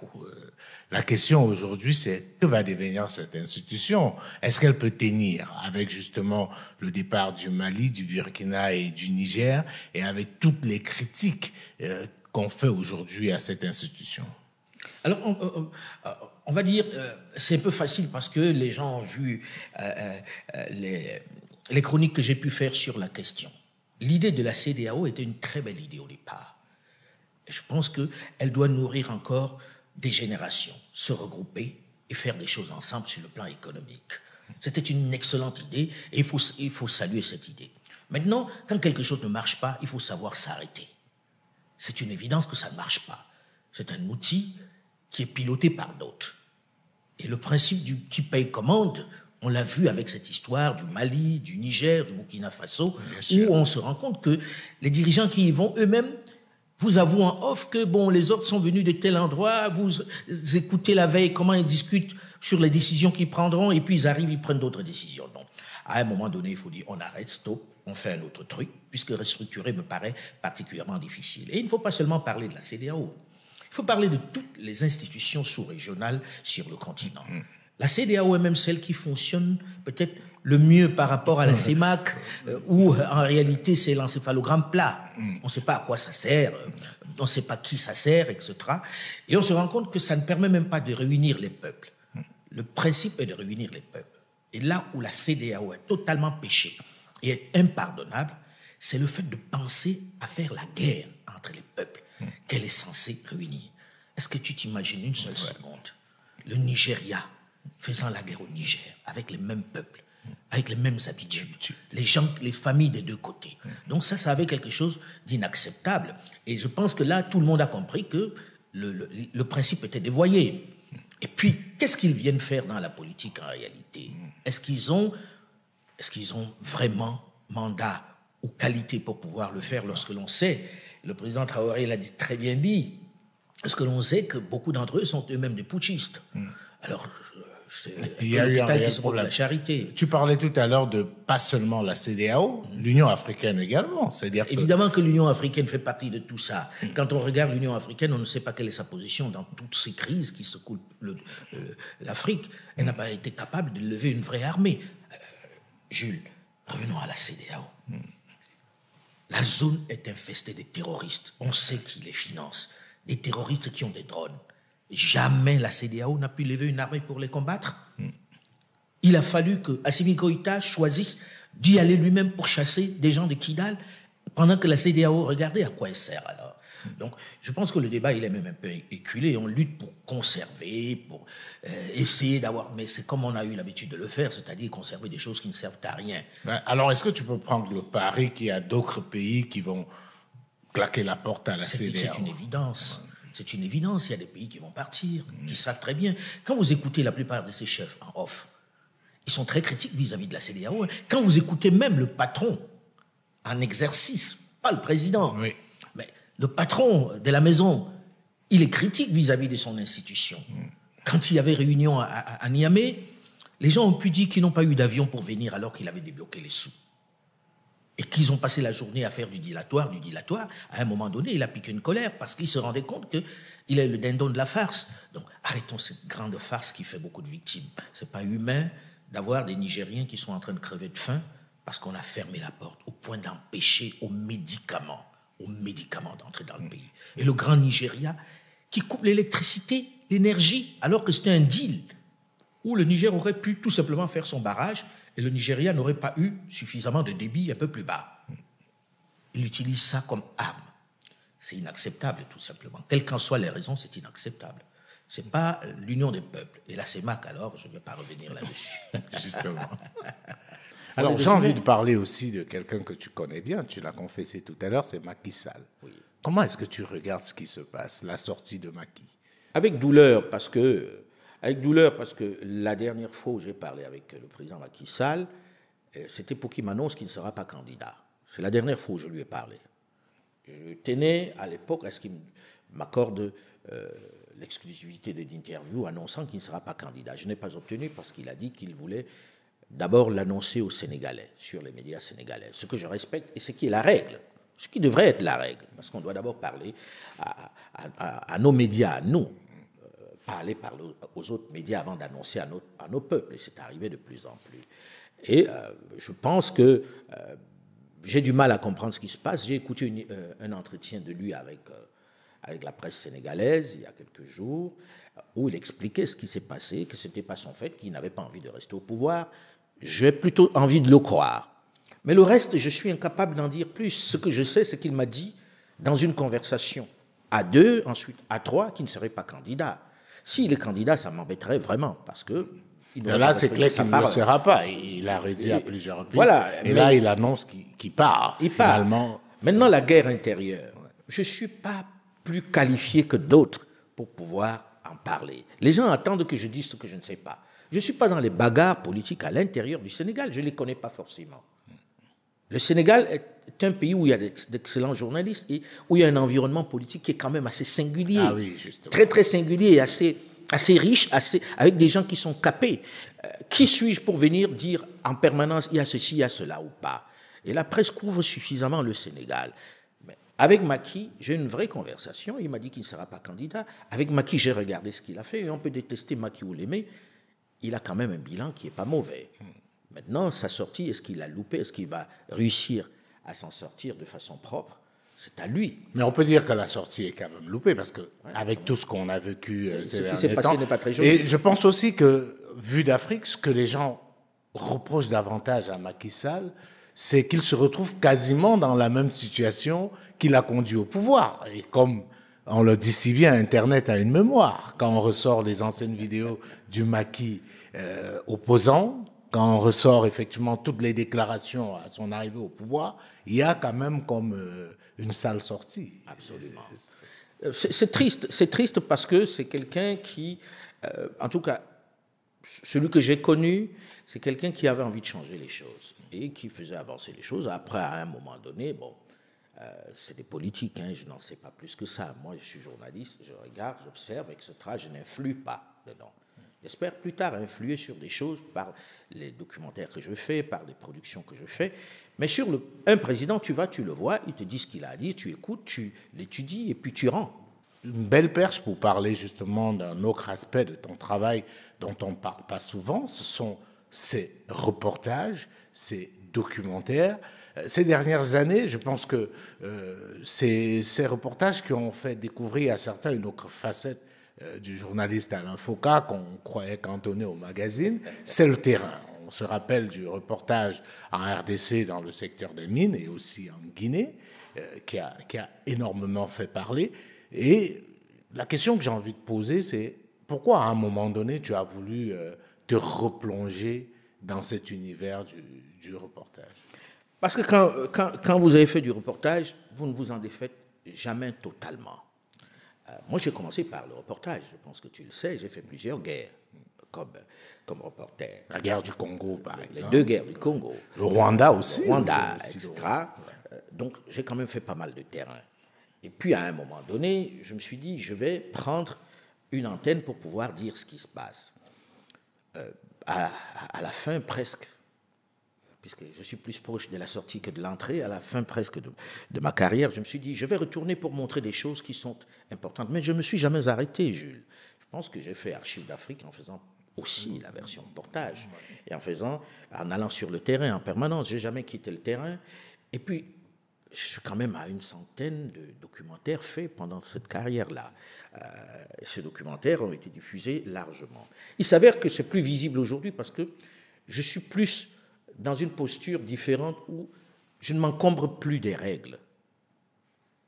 La question aujourd'hui, c'est que va devenir cette institution? Est-ce qu'elle peut tenir avec justement le départ du Mali, du Burkina et du Niger et avec toutes les critiques qu'on fait aujourd'hui à cette institution? Alors, on va dire, c'est un peu facile parce que les gens ont vu les chroniques que j'ai pu faire sur la question. L'idée de la CEDEAO était une très belle idée au départ. Et je pense qu'elle doit nourrir encore des générations, se regrouper et faire des choses ensemble sur le plan économique. C'était une excellente idée et il faut saluer cette idée. Maintenant, quand quelque chose ne marche pas, il faut savoir s'arrêter. C'est une évidence que ça ne marche pas. C'est un outil qui est piloté par d'autres. Et le principe du qui paye commande, on l'a vu avec cette histoire du Mali, du Niger, du Burkina Faso, où on se rend compte que les dirigeants qui y vont eux-mêmes vous avouent en off que bon, les autres sont venus de tel endroit, vous écoutez la veille comment ils discutent sur les décisions qu'ils prendront, et puis ils arrivent, ils prennent d'autres décisions. Donc, à un moment donné, il faut dire, on arrête, stop, on fait un autre truc, puisque restructurer me paraît particulièrement difficile. Et il ne faut pas seulement parler de la CEDEAO, il faut parler de toutes les institutions sous-régionales sur le continent. La CEDEAO est même celle qui fonctionne peut-être le mieux par rapport à la CEMAC, où en réalité c'est l'encéphalogramme plat. On ne sait pas à quoi ça sert, on ne sait pas qui ça sert, etc. Et on se rend compte que ça ne permet même pas de réunir les peuples. Le principe est de réunir les peuples. Et là où la CEDEAO est totalement péché et est impardonnable, c'est le fait de penser à faire la guerre entre les peuples qu'elle est censée réunir. Est-ce que tu t'imagines une seule seconde le Nigeria faisant la guerre au Niger avec les mêmes peuples, avec les mêmes habitudes, les gens, les familles des deux côtés. Donc ça avait quelque chose d'inacceptable. Et je pense que là, tout le monde a compris que le principe était dévoyé. Et puis, qu'est-ce qu'ils viennent faire dans la politique en réalité? Est-ce qu'ils ont vraiment mandat ou qualité pour pouvoir le faire lorsque l'on sait, le président Traoré l'a très bien dit, parce que l'on sait que beaucoup d'entre eux sont eux-mêmes des putschistes. Alors, c'est un hôpital qui se porte la charité. Tu parlais tout à l'heure de pas seulement la CEDEAO, l'Union africaine également. C'est-à-dire évidemment que l'Union africaine fait partie de tout ça. Quand on regarde l'Union africaine, on ne sait pas quelle est sa position dans toutes ces crises qui secouent l'Afrique. Elle n'a pas été capable de lever une vraie armée. Jules, revenons à la CEDEAO. La zone est infestée de terroristes. On sait qui les finance. Des terroristes qui ont des drones. Jamais la CEDEAO n'a pu lever une armée pour les combattre. Il a fallu que Assimi Goïta choisisse d'y aller lui-même pour chasser des gens de Kidal, pendant que la CEDEAO regardait à quoi elle sert alors. Donc, je pense que le débat, il est même un peu éculé. On lutte pour conserver, pour essayer d'avoir... Mais c'est comme on a eu l'habitude de le faire, c'est-à-dire conserver des choses qui ne servent à rien. Alors, est-ce que tu peux prendre le pari qu'il y a d'autres pays qui vont claquer la porte à la CEDEAO? C'est une évidence. C'est une évidence. Il y a des pays qui vont partir, qui savent très bien. Quand vous écoutez la plupart de ces chefs en off, ils sont très critiques vis-à-vis de la CEDEAO. Quand vous écoutez même le patron en exercice, pas le président, mais le patron de la maison, il est critique vis-à-vis de son institution. Quand il y avait réunion à Niamey, les gens ont pu dire qu'ils n'ont pas eu d'avion pour venir alors qu'il avait débloqué les sous. Et qu'ils ont passé la journée à faire du dilatoire. À un moment donné, il a piqué une colère parce qu'il se rendait compte qu'il est le dindon de la farce. Donc, arrêtons cette grande farce qui fait beaucoup de victimes. Ce n'est pas humain d'avoir des Nigériens qui sont en train de crever de faim parce qu'on a fermé la porte au point d'empêcher aux médicaments d'entrer dans le pays. Et le grand Nigeria qui coupe l'électricité, l'énergie, alors que c'était un deal où le Niger aurait pu tout simplement faire son barrage et le Nigeria n'aurait pas eu suffisamment de débit un peu plus bas. Il utilise ça comme arme. C'est inacceptable, tout simplement. Quelles qu'en soient les raisons, c'est inacceptable. Ce n'est pas l'union des peuples. Et la CEMAC, alors, je ne vais pas revenir là-dessus. Justement. Alors, j'ai envie de parler aussi de quelqu'un que tu connais bien, tu l'as confessé tout à l'heure, c'est Macky Sall. Oui. Comment est-ce que tu regardes ce qui se passe, la sortie de Macky? Avec douleur, parce que la dernière fois où j'ai parlé avec le président Macky Sall, c'était pour qu'il m'annonce qu'il ne sera pas candidat. C'est la dernière fois où je lui ai parlé. Je tenais à l'époque à ce qu'il m'accorde l'exclusivité de l'interview annonçant qu'il ne sera pas candidat. Je n'ai pas obtenu parce qu'il a dit qu'il voulait d'abord l'annoncer aux Sénégalais, sur les médias sénégalais, ce que je respecte et ce qui est la règle, ce qui devrait être la règle, parce qu'on doit d'abord parler à nos médias, à nous, parler aux autres médias avant d'annoncer à nos peuples, et c'est arrivé de plus en plus. Et je pense que j'ai du mal à comprendre ce qui se passe. J'ai écouté un entretien de lui avec la presse sénégalaise il y a quelques jours, où il expliquait ce qui s'est passé, que ce n'était pas son fait, qu'il n'avait pas envie de rester au pouvoir. J'ai plutôt envie de le croire. Mais le reste, je suis incapable d'en dire plus. Ce que je sais, c'est qu'il m'a dit, dans une conversation à 2, ensuite à 3, qu'il ne serait pas candidat. S'il est candidat, ça m'embêterait vraiment, parce que... Là, c'est clair qu'il ne le sera pas. Il a redit à plusieurs reprises. Voilà, et là, il annonce qu'il part. Il finalement. part. Maintenant, la guerre intérieure. Je ne suis pas plus qualifié que d'autres pour pouvoir en parler. Les gens attendent que je dise ce que je ne sais pas. Je ne suis pas dans les bagarres politiques à l'intérieur du Sénégal. Je ne les connais pas forcément. Le Sénégal est un pays où il y a d'excellents journalistes et où il y a un environnement politique qui est quand même assez singulier. Ah oui, justement. Très, très singulier, assez riche, avec des gens qui sont capés. Qui suis-je pour venir dire en permanence il y a ceci, il y a cela ou pas? Et la presse couvre suffisamment le Sénégal. Mais avec Macky, j'ai une vraie conversation. Il m'a dit qu'il ne sera pas candidat. Avec Macky, j'ai regardé ce qu'il a fait. Et on peut détester Macky ou l'aimer. Il a quand même un bilan qui n'est pas mauvais. Maintenant, sa sortie, est-ce qu'il a loupé? Est-ce qu'il va réussir à s'en sortir de façon propre? C'est à lui. Mais on peut dire que la sortie est quand même loupée, parce que avec tout ce qu'on a vécu ces derniers temps... Ce qui s'est passé n'est pas très joli. Et je pense aussi que, vu d'Afrique, ce que les gens reprochent davantage à Macky Sall, c'est qu'il se retrouve quasiment dans la même situation qui l'a conduit au pouvoir. Et comme on le dit si bien, Internet a une mémoire. Quand on ressort les anciennes vidéos du Macky opposant, quand on ressort effectivement toutes les déclarations à son arrivée au pouvoir, il y a quand même comme une sale sortie. Absolument. C'est triste parce que c'est quelqu'un qui, en tout cas, celui que j'ai connu, c'est quelqu'un qui avait envie de changer les choses et qui faisait avancer les choses. Après, à un moment donné, bon, c'est des politiques, hein, je n'en sais pas plus que ça. Moi, je suis journaliste, je regarde, j'observe, etc. Je n'influe pas dedans. J'espère plus tard influer sur des choses par les documentaires que je fais, par les productions que je fais. Mais sur un président, tu le vois, il te dit ce qu'il a à dire, tu écoutes, tu l'étudies et puis tu rends. Une belle perche pour parler justement d'un autre aspect de ton travail dont on ne parle pas souvent, ce sont ces reportages, ces documentaires. Ces dernières années, je pense que ces reportages qui ont fait découvrir à certains une autre facette du journaliste Alain Foka, qu'on croyait cantonné au magazine, c'est le terrain. On se rappelle du reportage en RDC dans le secteur des mines et aussi en Guinée, qui a énormément fait parler. Et la question que j'ai envie de poser, c'est pourquoi à un moment donné, tu as voulu te replonger dans cet univers du reportage? Parce que quand vous avez fait du reportage, vous ne vous en défaites jamais totalement. Moi, j'ai commencé par le reportage. Je pense que tu le sais, j'ai fait plusieurs guerres comme reporter. La guerre du Congo, par exemple. Les 2 guerres du Congo. Le Rwanda aussi. Le Rwanda, etc. Donc, j'ai quand même fait pas mal de terrain. Et puis, à un moment donné, je me suis dit, je vais prendre une antenne pour pouvoir dire ce qui se passe. À la fin, presque, puisque je suis plus proche de la sortie que de l'entrée, à la fin presque de ma carrière, je me suis dit, je vais retourner pour montrer des choses qui sont importantes. Mais je ne me suis jamais arrêté, Jules. Je pense que j'ai fait Archives d'Afrique en faisant aussi la version reportage, et en allant sur le terrain en permanence. Je n'ai jamais quitté le terrain. Et puis, je suis quand même à une centaine de documentaires faits pendant cette carrière-là. Ces documentaires ont été diffusés largement. Il s'avère que c'est plus visible aujourd'hui parce que je suis plus dans une posture différente où je ne m'encombre plus des règles.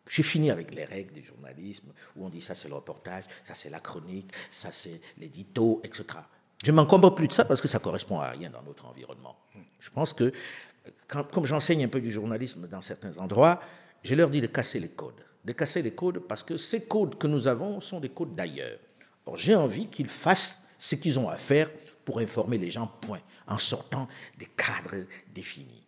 J'ai fini avec les règles du journalisme, où on dit ça c'est le reportage, ça c'est la chronique, ça c'est l'édito, etc. Je ne m'encombre plus de ça parce que ça ne correspond à rien dans notre environnement. Je pense que, comme j'enseigne un peu du journalisme dans certains endroits, je leur dis de casser les codes. De casser les codes parce que ces codes que nous avons sont des codes d'ailleurs. Or, j'ai envie qu'ils fassent ce qu'ils ont à faire pour informer les gens, point, en sortant des cadres définis.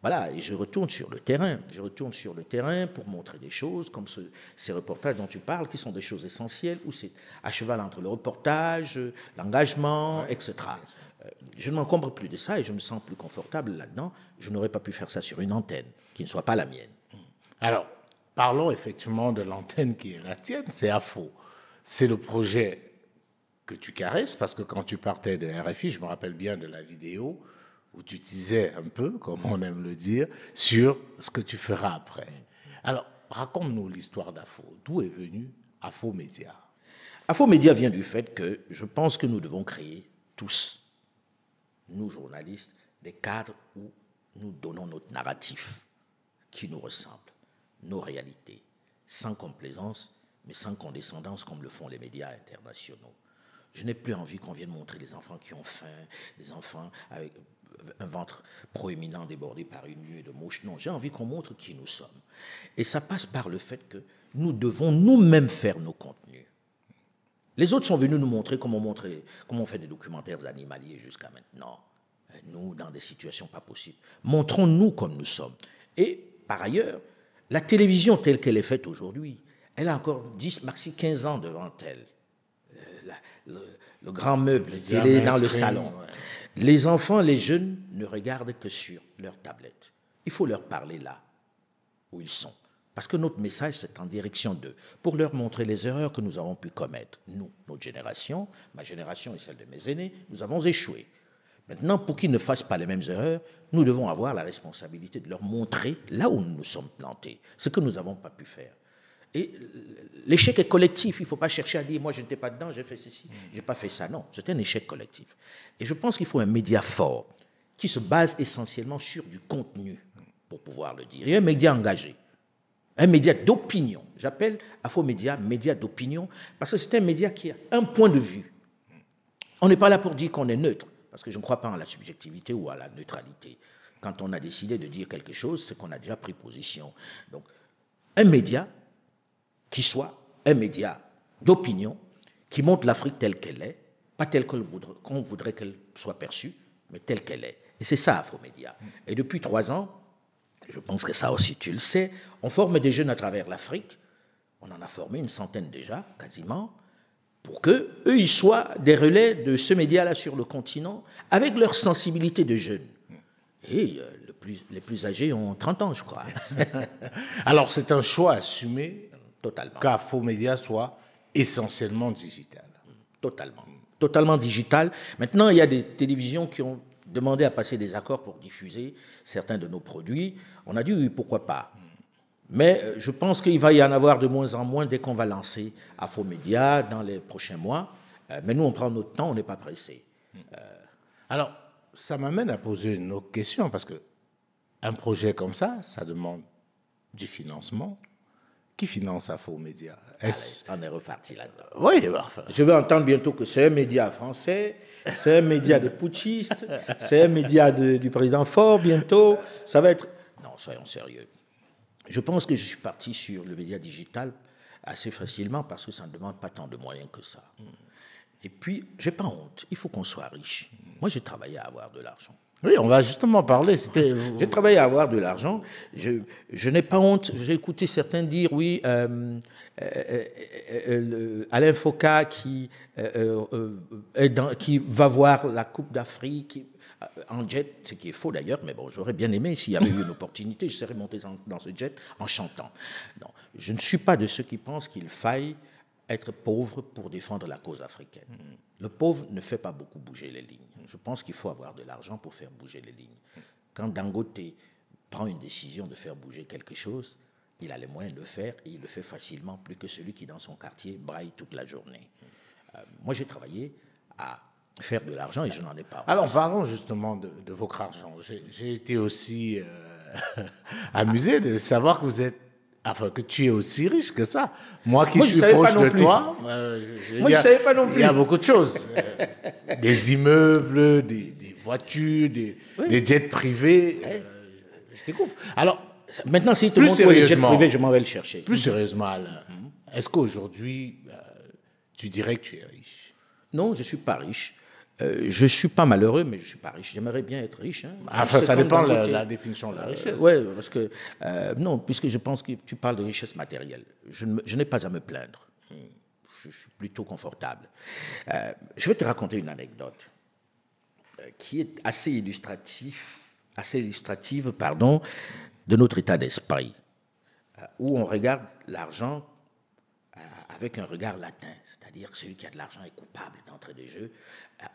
Voilà, et je retourne sur le terrain. Je retourne sur le terrain pour montrer des choses comme ces reportages dont tu parles, qui sont des choses essentielles, où c'est à cheval entre le reportage, l'engagement, etc. Je ne m'encombre plus de ça et je me sens plus confortable là-dedans. Je n'aurais pas pu faire ça sur une antenne qui ne soit pas la mienne. Alors, parlons effectivement de l'antenne qui est la tienne, c'est AFO. C'est le projet que tu caresses, parce que quand tu partais de RFI, je me rappelle bien de la vidéo où tu disais un peu, comme on aime le dire, sur ce que tu feras après. Alors, raconte-nous l'histoire d'AFO. D'où est venu AFO Média? AFO Média vient du fait que je pense que nous devons créer tous, nous journalistes, des cadres où nous donnons notre narratif qui nous ressemble, nos réalités, sans complaisance, mais sans condescendance comme le font les médias internationaux. Je n'ai plus envie qu'on vienne montrer les enfants qui ont faim, les enfants avec un ventre proéminent débordé par une nuée de mouches. Non, j'ai envie qu'on montre qui nous sommes. Et ça passe par le fait que nous devons nous-mêmes faire nos contenus. Les autres sont venus nous montrer comment on fait des documentaires animaliers jusqu'à maintenant. Nous, dans des situations pas possibles. Montrons-nous comme nous sommes. Et par ailleurs, la télévision telle qu'elle est faite aujourd'hui, elle a encore 10, maxi 15 ans devant elle. Le grand meuble télé dans le salon. Ouais. Les enfants, les jeunes ne regardent que sur leur tablette. Il faut leur parler là où ils sont. Parce que notre message, c'est en direction d'eux, pour leur montrer les erreurs que nous avons pu commettre. Nous, notre génération, ma génération et celle de mes aînés, nous avons échoué. Maintenant, pour qu'ils ne fassent pas les mêmes erreurs, nous devons avoir la responsabilité de leur montrer là où nous nous sommes plantés, ce que nous n'avons pas pu faire. Et l'échec est collectif. Il ne faut pas chercher à dire « moi, je n'étais pas dedans, j'ai fait ceci, je n'ai pas fait ça ». Non, c'est un échec collectif. Et je pense qu'il faut un média fort qui se base essentiellement sur du contenu, pour pouvoir le dire. Et un média engagé, un média d'opinion. J'appelle Afromédia média d'opinion, parce que c'est un média qui a un point de vue. On n'est pas là pour dire qu'on est neutre, parce que je ne crois pas en la subjectivité ou à la neutralité. Quand on a décidé de dire quelque chose, c'est qu'on a déjà pris position. Donc, un média qui soit un média d'opinion, qui montre l'Afrique telle qu'elle est, pas telle qu'on voudrait qu'elle soit perçue, mais telle qu'elle est. Et c'est ça, Afromédia. Et depuis 3 ans, je pense que ça aussi tu le sais, on forme des jeunes à travers l'Afrique. On en a formé une centaine déjà, quasiment, pour qu'eux, ils soient des relais de ce média-là sur le continent, avec leur sensibilité de jeunes. Et les plus âgés ont 30 ans, je crois. Alors, c'est un choix assumé totalement qu'Afromédia soit essentiellement digital. Totalement. Totalement digital. Maintenant, il y a des télévisions qui ont demandé à passer des accords pour diffuser certains de nos produits. On a dit oui, pourquoi pas. Mais je pense qu'il va y en avoir de moins en moins dès qu'on va lancer Afromédia dans les prochains mois. Mais nous, on prend notre temps, on n'est pas pressé. Alors, ça m'amène à poser une autre question, parce qu'un projet comme ça, ça demande du financement. Qui finance Afromédia? On est reparti là-dedans. Oui, enfin. Je vais entendre bientôt que c'est un média français, c'est un média de putschistes, c'est un média du président Faure bientôt. Ça va être... Non, soyons sérieux. Je pense que je suis parti sur le média digital assez facilement parce que ça ne demande pas tant de moyens que ça. Et puis, j'ai pas honte. Il faut qu'on soit riche. Moi, j'ai travaillé à avoir de l'argent. Oui, on va justement parler. J'ai travaillé à avoir de l'argent. Je n'ai pas honte. J'ai écouté certains dire, oui, Alain Foka qui va voir la Coupe d'Afrique en jet, ce qui est faux d'ailleurs, mais bon, j'aurais bien aimé, s'il y avait eu une opportunité, je serais monté dans ce jet en chantant. Non, je ne suis pas de ceux qui pensent qu'il faille être pauvre pour défendre la cause africaine. Le pauvre ne fait pas beaucoup bouger les lignes. Je pense qu'il faut avoir de l'argent pour faire bouger les lignes. Quand Dangote prend une décision de faire bouger quelque chose, il a les moyens de le faire et il le fait facilement, plus que celui qui, dans son quartier, braille toute la journée. Moi, j'ai travaillé à faire de l'argent et je n'en ai pas. Alors, parlons justement de votre argent. J'ai été aussi amusé de savoir que vous êtes... Enfin, que tu es aussi riche que ça. Moi qui suis proche de toi, je ne savais pas non plus. Il y a beaucoup de choses. Des immeubles, des voitures, des jets privés. Je découvre. Alors, maintenant, si tu montres les jets privés, je m'en vais le chercher. Plus sérieusement, Alain, est-ce qu'aujourd'hui, tu dirais que tu es riche? Non, je ne suis pas riche. Je ne suis pas malheureux, mais je ne suis pas riche. J'aimerais bien être riche. Hein. Enfin, ça dépend de la définition de la richesse. Oui, parce que... non, puisque je pense que tu parles de richesse matérielle. Je n'ai pas à me plaindre. Je suis plutôt confortable. Je vais te raconter une anecdote qui est assez illustrative de notre état d'esprit, où on regarde l'argent avec un regard latin, c'est-à-dire celui qui a de l'argent est coupable d'entrée de jeu.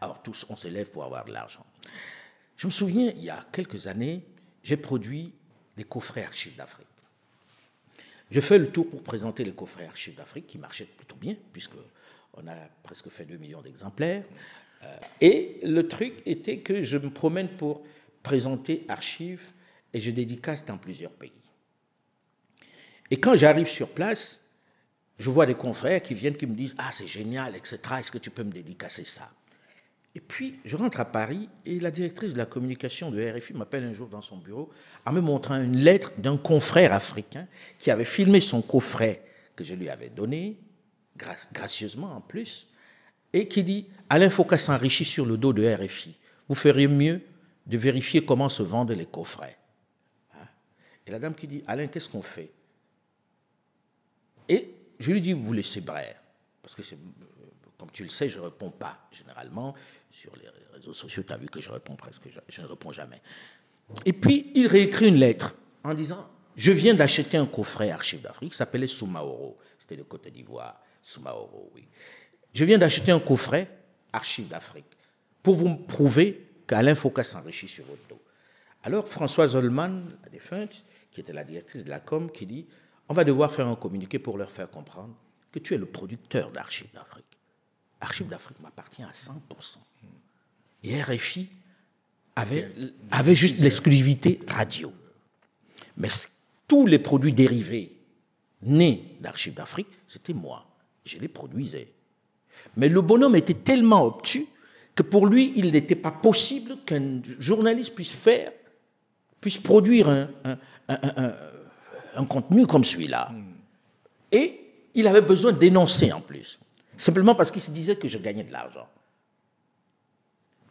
Alors tous, on se lève pour avoir de l'argent. Je me souviens, il y a quelques années, j'ai produit des coffrets Archives d'Afrique. Je fais le tour pour présenter les coffrets Archives d'Afrique, qui marchaient plutôt bien, puisqu'on a presque fait 2 millions d'exemplaires. Et le truc était que je me promène pour présenter Archives et je dédicace dans plusieurs pays. Et quand j'arrive sur place, je vois des confrères qui viennent, qui me disent « Ah, c'est génial, etc. Est-ce que tu peux me dédicacer ça ?» Et puis, je rentre à Paris et la directrice de la communication de RFI m'appelle un jour dans son bureau en me montrant une lettre d'un confrère africain qui avait filmé son coffret que je lui avais donné, gracieusement en plus, et qui dit « Alain Foka s'enrichit sur le dos de RFI. Vous feriez mieux de vérifier comment se vendent les coffrets. » Et la dame qui dit, Alain, qu'est-ce qu'on fait? Et je lui dis, vous laissez Brère. Parce que, comme tu le sais, je ne réponds pas généralement. Sur les réseaux sociaux, tu as vu que je réponds presque, je ne réponds jamais. Et puis, il réécrit une lettre en disant, je viens d'acheter un coffret Archives d'Afrique qui s'appelait Soumaoro. C'était de Côte d'Ivoire, Soumaoro, oui. Je viens d'acheter un coffret Archives d'Afrique pour vous prouver qu'Alain Foka s'enrichit sur votre dos. Alors, Françoise Holman, la défunte, qui était la directrice de la com, qui dit, on va devoir faire un communiqué pour leur faire comprendre que tu es le producteur d'Archives d'Afrique. Archives d'Afrique m'appartient à 100%. Et RFI avait juste l'exclusivité radio. Mais tous les produits dérivés nés d'Archives d'Afrique, c'était moi. Je les produisais. Mais le bonhomme était tellement obtus que pour lui, il n'était pas possible qu'un journaliste puisse produire un contenu comme celui-là. Et il avait besoin de dénoncer en plus. Simplement parce qu'il se disait que je gagnais de l'argent.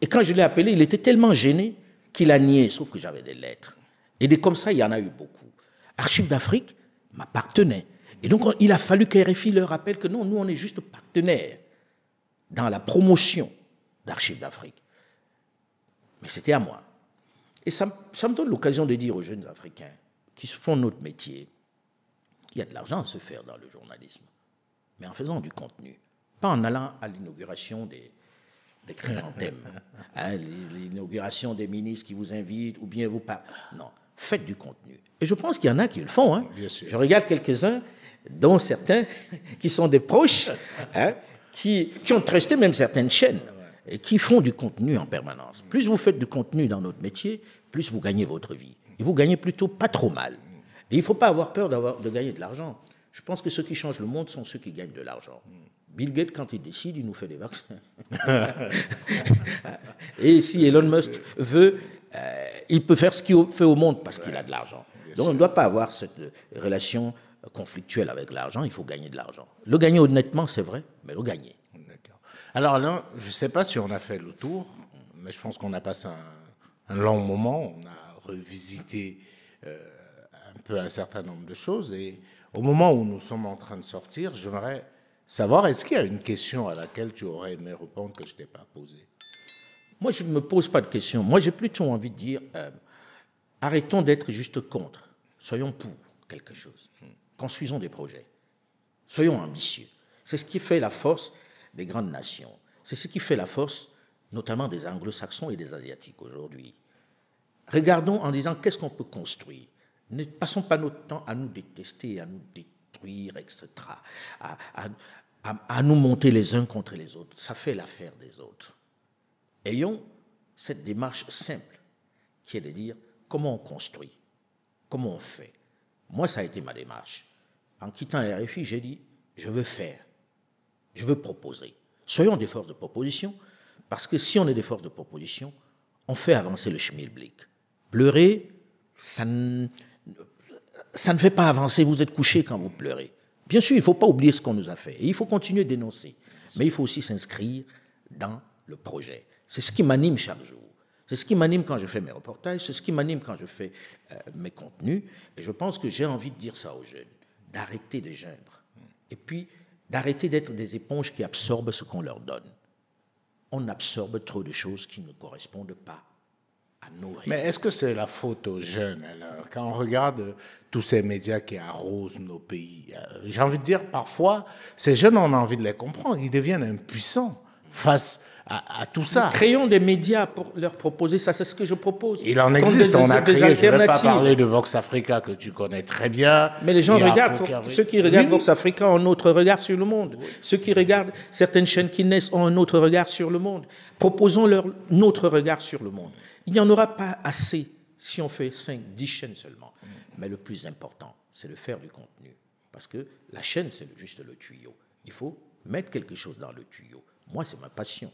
Et quand je l'ai appelé, il était tellement gêné qu'il a nié, sauf que j'avais des lettres. Et comme ça, il y en a eu beaucoup. Archives d'Afrique m'appartenait. Et donc, il a fallu que RFI leur rappelle que non, nous, on est juste partenaires dans la promotion d'Archives d'Afrique. Mais c'était à moi. Et ça me donne l'occasion de dire aux jeunes Africains qui font notre métier qu'il y a de l'argent à se faire dans le journalisme, mais en faisant du contenu, pas en allant à l'inauguration des chrysanthèmes, hein, l'inauguration des ministres qui vous invitent, ou bien vous parlent. Non, faites du contenu. Et je pense qu'il y en a qui le font. Hein. Bien sûr. Je regarde quelques-uns, dont certains qui sont des proches, hein, qui ont trusté même certaines chaînes, et qui font du contenu en permanence. Plus vous faites du contenu dans notre métier, plus vous gagnez votre vie. Et vous gagnez plutôt pas trop mal. Et il ne faut pas avoir peur de gagner de l'argent. Je pense que ceux qui changent le monde sont ceux qui gagnent de l'argent. Bill Gates, quand il décide, il nous fait des vaccins. Et si Elon Musk veut, il peut faire ce qu'il fait au monde parce qu'il a de l'argent. Donc on ne doit pas avoir cette relation conflictuelle avec l'argent, il faut gagner de l'argent. Le gagner honnêtement, c'est vrai, mais le gagner. D'accord. Alors là, je ne sais pas si on a fait le tour, mais je pense qu'on a passé un long moment, on a revisité un peu un certain nombre de choses, et au moment où nous sommes en train de sortir, j'aimerais savoir, est-ce qu'il y a une question à laquelle tu aurais aimé répondre que je ne t'ai pas posée? Moi, je ne me pose pas de questions. Moi, j'ai plutôt envie de dire, arrêtons d'être juste contre. Soyons pour quelque chose. Construisons des projets. Soyons ambitieux. C'est ce qui fait la force des grandes nations. C'est ce qui fait la force, notamment des anglo-saxons et des asiatiques aujourd'hui. Regardons en disant, qu'est-ce qu'on peut construire? Ne passons pas notre temps à nous détester, à nous détruire, etc., à nous monter les uns contre les autres. Ça fait l'affaire des autres. Ayons cette démarche simple qui est de dire comment on construit, comment on fait. Moi, ça a été ma démarche. En quittant RFI, j'ai dit, je veux faire, je veux proposer. Soyons des forces de proposition, parce que si on est des forces de proposition, on fait avancer le schmilblick. Pleurer, ça ne fait pas avancer, vous êtes couché quand vous pleurez. Bien sûr, il ne faut pas oublier ce qu'on nous a fait. Et il faut continuer de dénoncer. Mais il faut aussi s'inscrire dans le projet. C'est ce qui m'anime chaque jour. C'est ce qui m'anime quand je fais mes reportages, c'est ce qui m'anime quand je fais mes contenus. Et je pense que j'ai envie de dire ça aux jeunes, d'arrêter de geindre. Et puis, d'arrêter d'être des éponges qui absorbent ce qu'on leur donne. On absorbe trop de choses qui ne correspondent pas à nos réalités. Mais est-ce que c'est la faute aux jeunes? Alors, quand on regarde tous ces médias qui arrosent nos pays, j'ai envie de dire, parfois, ces jeunes, on a envie de les comprendre. Ils deviennent impuissants face à tout ça. Nous créons des médias pour leur proposer ça, c'est ce que je propose. Il en existe, on a créé, je ne vais pas parler de Vox Africa que tu connais très bien. Mais les gens regardent, ceux qui regardent Vox Africa ont un autre regard sur le monde. Oui. Ceux qui regardent certaines chaînes qui naissent ont un autre regard sur le monde. Proposons-leur notre regard sur le monde. Il n'y en aura pas assez si on fait 5, 10 chaînes seulement. Mais le plus important, c'est de faire du contenu. Parce que la chaîne, c'est juste le tuyau. Il faut mettre quelque chose dans le tuyau. Moi, c'est ma passion.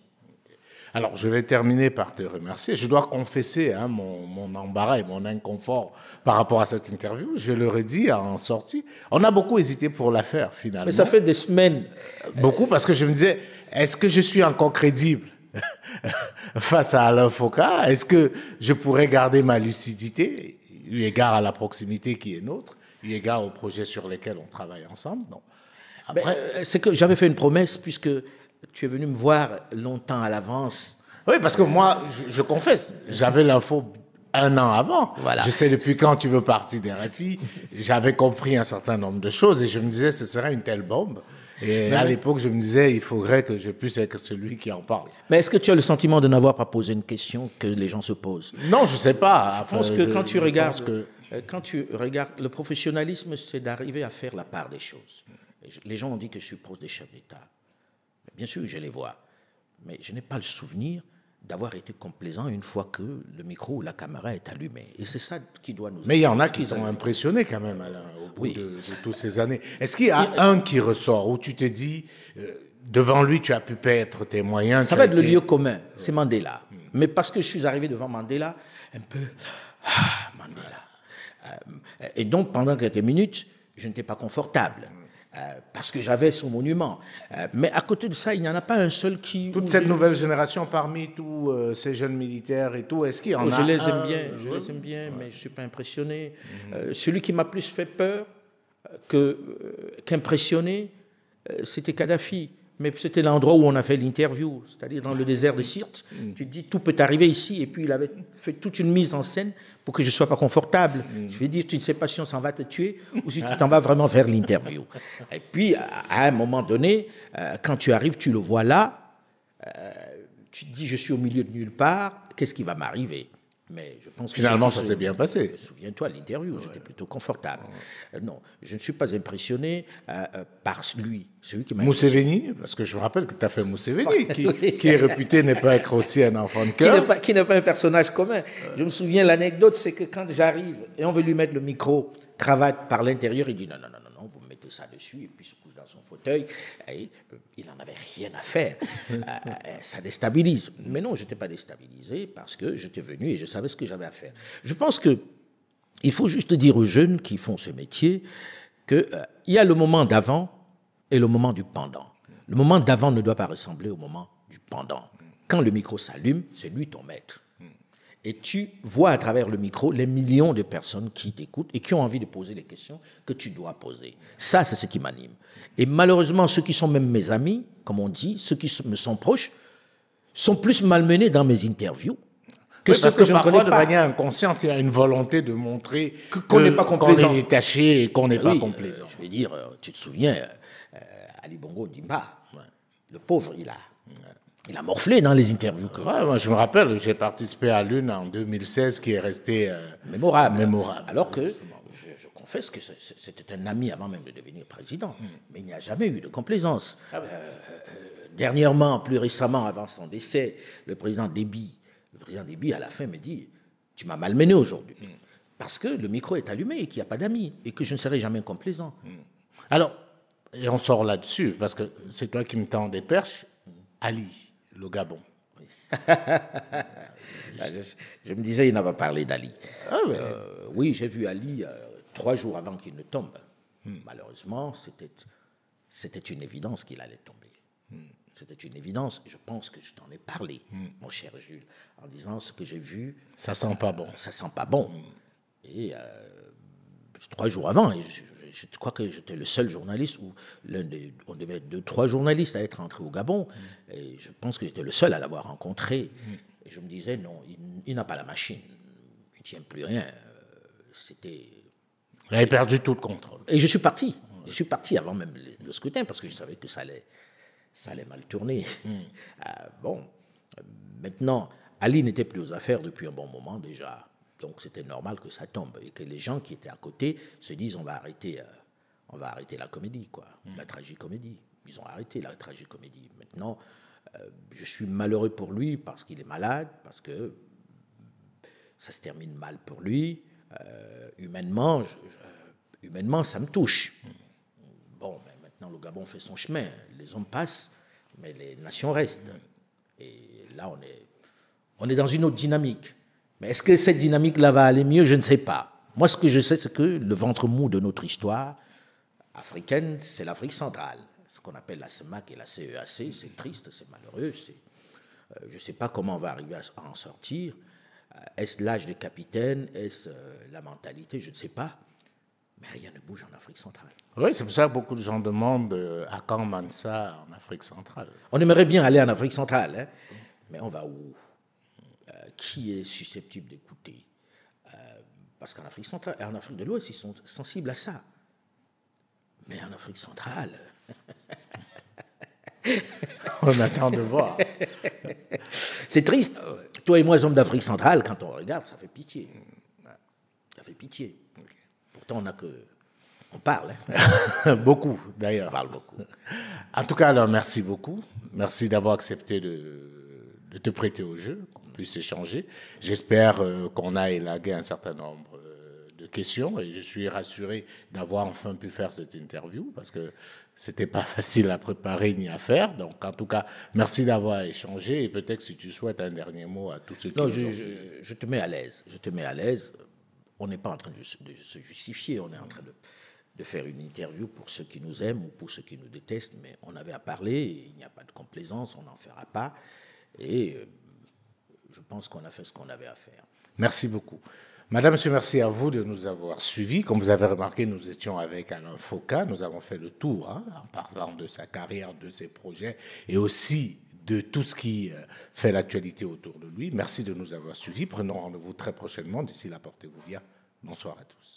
Alors, je vais terminer par te remercier. Je dois confesser mon embarras et mon inconfort par rapport à cette interview. Je leur ai dit en sortie. On a beaucoup hésité pour la faire, finalement. Mais ça fait des semaines. Beaucoup, parce que je me disais, est-ce que je suis encore crédible face à Alain Foka? Est-ce que je pourrais garder ma lucidité? eu égard à la proximité qui est nôtre, eu égard aux projets sur lesquels on travaille ensemble. Non. Après, c'est que j'avais fait une promesse, puisque tu es venu me voir longtemps à l'avance. Oui, parce que moi, je confesse, j'avais l'info 1 an avant. Voilà. Je sais depuis quand tu veux partir des RFI. J'avais compris un certain nombre de choses et je me disais ce serait une telle bombe. Et à l'époque, je me disais il faudrait que je puisse être celui qui en parle. Mais est-ce que tu as le sentiment de n'avoir pas posé une question que les gens se posent? Non, je sais pas. Je pense que quand tu regardes, le professionnalisme, c'est d'arriver à faire la part des choses. Les gens ont dit que je suis proche des chefs d'État. Bien sûr, je les vois. Mais je n'ai pas le souvenir d'avoir été complaisant une fois que le micro ou la caméra est allumé. Et c'est ça qui doit nous... Mais il y en a qui t'ont impressionné quand même, Alain, au bout de toutes ces années. Est-ce qu'il y a un qui ressort, où tu te dis, devant lui, tu as pu perdre tes moyens? Ça va être le lieu commun, c'est Mandela. Mais parce que je suis arrivé devant Mandela, un peu... Mandela. Et donc, pendant quelques minutes, je n'étais pas confortable. Parce que j'avais son monument. Mais à côté de ça, il n'y en a pas un seul qui... Toute cette nouvelle génération, parmi tous ces jeunes militaires et tout, est-ce qu'il y en a Je les aime bien, mais je ne suis pas impressionné. Celui qui m'a plus fait peur qu'impressionné, c'était Kadhafi. Mais c'était l'endroit où on a fait l'interview, c'est-à-dire dans le désert de Sirte. Tu te dis, tout peut arriver ici. Et puis, il avait fait toute une mise en scène pour que je ne sois pas confortable. Je vais dire, tu ne sais pas si on s'en va te tuer ou si tu t'en vas vraiment faire l'interview. Et puis, à un moment donné, quand tu arrives, tu le vois là, tu te dis, je suis au milieu de nulle part, qu'est-ce qui va m'arriver? Mais je pense que finalement, ça s'est bien passé. Souviens-toi, l'interview, j'étais plutôt confortable. Non, je ne suis pas impressionné par lui, celui qui m'a... Museveni, parce que je me rappelle que tu as fait Museveni, qui est réputé ne pas être aussi un enfant de cœur. Qui n'est pas un personnage commun. Je me souviens, l'anecdote, c'est que quand j'arrive et on veut lui mettre le micro, cravate par l'intérieur, il dit non, vous me mettez ça dessus, et puis il se couche dans son fauteuil. Et il n'en avait rien à faire. Ça déstabilise. Mais non, je n'étais pas déstabilisé parce que j'étais venu et je savais ce que j'avais à faire. Je pense qu'il faut juste dire aux jeunes qui font ce métier qu'il y a le moment d'avant et le moment du pendant. Le moment d'avant ne doit pas ressembler au moment du pendant. Quand le micro s'allume, c'est lui ton maître. Et tu vois à travers le micro les millions de personnes qui t'écoutent et qui ont envie de poser les questions que tu dois poser. Ça, c'est ce qui m'anime. Et malheureusement, ceux qui sont même mes amis, comme on dit, ceux qui me sont proches, sont plus malmenés dans mes interviews que ceux que je ne connais pas. Parfois, de manière inconsciente, il y a une volonté de montrer qu'on n'est pas complaisant. Qu'on est détaché et qu'on n'est pas complaisant. Je veux dire, tu te souviens, Ali Bongo Ndimba, le pauvre, il a morflé dans les interviews. Ouais, moi, je me rappelle, j'ai participé à l'une en 2016 qui est restée mémorable. Alors que je confesse que c'était un ami avant même de devenir président. Mais il n'y a jamais eu de complaisance. Dernièrement, plus récemment, avant son décès, le président Déby, à la fin, me dit « Tu m'as malmené aujourd'hui. » Parce que le micro est allumé et qu'il n'y a pas d'amis et que je ne serai jamais complaisant. Alors, et on sort là-dessus, parce que c'est toi qui me tends des perches, Ali. Le Gabon. Je me disais, il n'a pas parlé d'Ali. Oui, j'ai vu Ali 3 jours avant qu'il ne tombe. Malheureusement, c'était une évidence qu'il allait tomber. C'était une évidence. Je pense que je t'en ai parlé, mon cher Jules, en disant ce que j'ai vu. Ça sent pas bon. Ça sent pas bon. Et 3 jours avant, je crois que j'étais le seul journaliste, ou on devait être 2-3 journalistes à être entrés au Gabon, et je pense que j'étais le seul à l'avoir rencontré. Et je me disais, non, il n'a pas la machine, il ne tient plus rien. Il avait perdu tout le contrôle. Et je suis parti avant même le scrutin, parce que je savais que ça allait mal tourner. Maintenant, Ali n'était plus aux affaires depuis un bon moment déjà. Donc c'était normal que ça tombe et que les gens qui étaient à côté se disent on va arrêter la comédie, quoi, la tragicomédie. Ils ont arrêté la tragicomédie. Maintenant, je suis malheureux pour lui parce qu'il est malade, parce que ça se termine mal pour lui. Humainement, ça me touche. Bon, ben maintenant le Gabon fait son chemin. Les hommes passent, mais les nations restent. Et là, on est dans une autre dynamique. Mais est-ce que cette dynamique-là va aller mieux? Je ne sais pas. Moi, ce que je sais, c'est que le ventre mou de notre histoire africaine, c'est l'Afrique centrale. Ce qu'on appelle la CEMAC et la CEAC, c'est triste, c'est malheureux. Je ne sais pas comment on va arriver à en sortir. Est-ce l'âge des capitaines? Est-ce la mentalité? Je ne sais pas. Mais rien ne bouge en Afrique centrale. Oui, c'est pour ça que beaucoup de gens demandent à quand Mansa en Afrique centrale. On aimerait bien aller en Afrique centrale, hein, mais on va où? Qui est susceptible d'écouter? Parce qu'en Afrique centrale et en Afrique de l'Ouest, ils sont sensibles à ça. Mais en Afrique centrale... On attend de voir. C'est triste. Toi et moi, hommes d'Afrique centrale, quand on regarde, ça fait pitié. Ça fait pitié. Pourtant, on parle. Hein. Beaucoup, d'ailleurs. On parle beaucoup. En tout cas, alors, merci beaucoup. Merci d'avoir accepté de te prêter au jeu, qu'on puisse échanger. J'espère qu'on a élagué un certain nombre de questions et je suis rassuré d'avoir enfin pu faire cette interview parce que c'était pas facile à préparer ni à faire. Donc, en tout cas, merci d'avoir échangé et peut-être si tu souhaites un dernier mot à tous ceux qui non, nous ont je te mets à l'aise. Je te mets à l'aise. On n'est pas en train de se justifier. On est en train de faire une interview pour ceux qui nous aiment ou pour ceux qui nous détestent. Mais on avait à parler. Il n'y a pas de complaisance. On n'en fera pas. Et je pense qu'on a fait ce qu'on avait à faire. Merci beaucoup. Madame, monsieur, merci à vous de nous avoir suivis. Comme vous avez remarqué, nous étions avec Alain Foka. Nous avons fait le tour en parlant de sa carrière, de ses projets et aussi de tout ce qui fait l'actualité autour de lui. Merci de nous avoir suivis. Prenons rendez-vous très prochainement. D'ici là, portez-vous bien. Bonsoir à tous.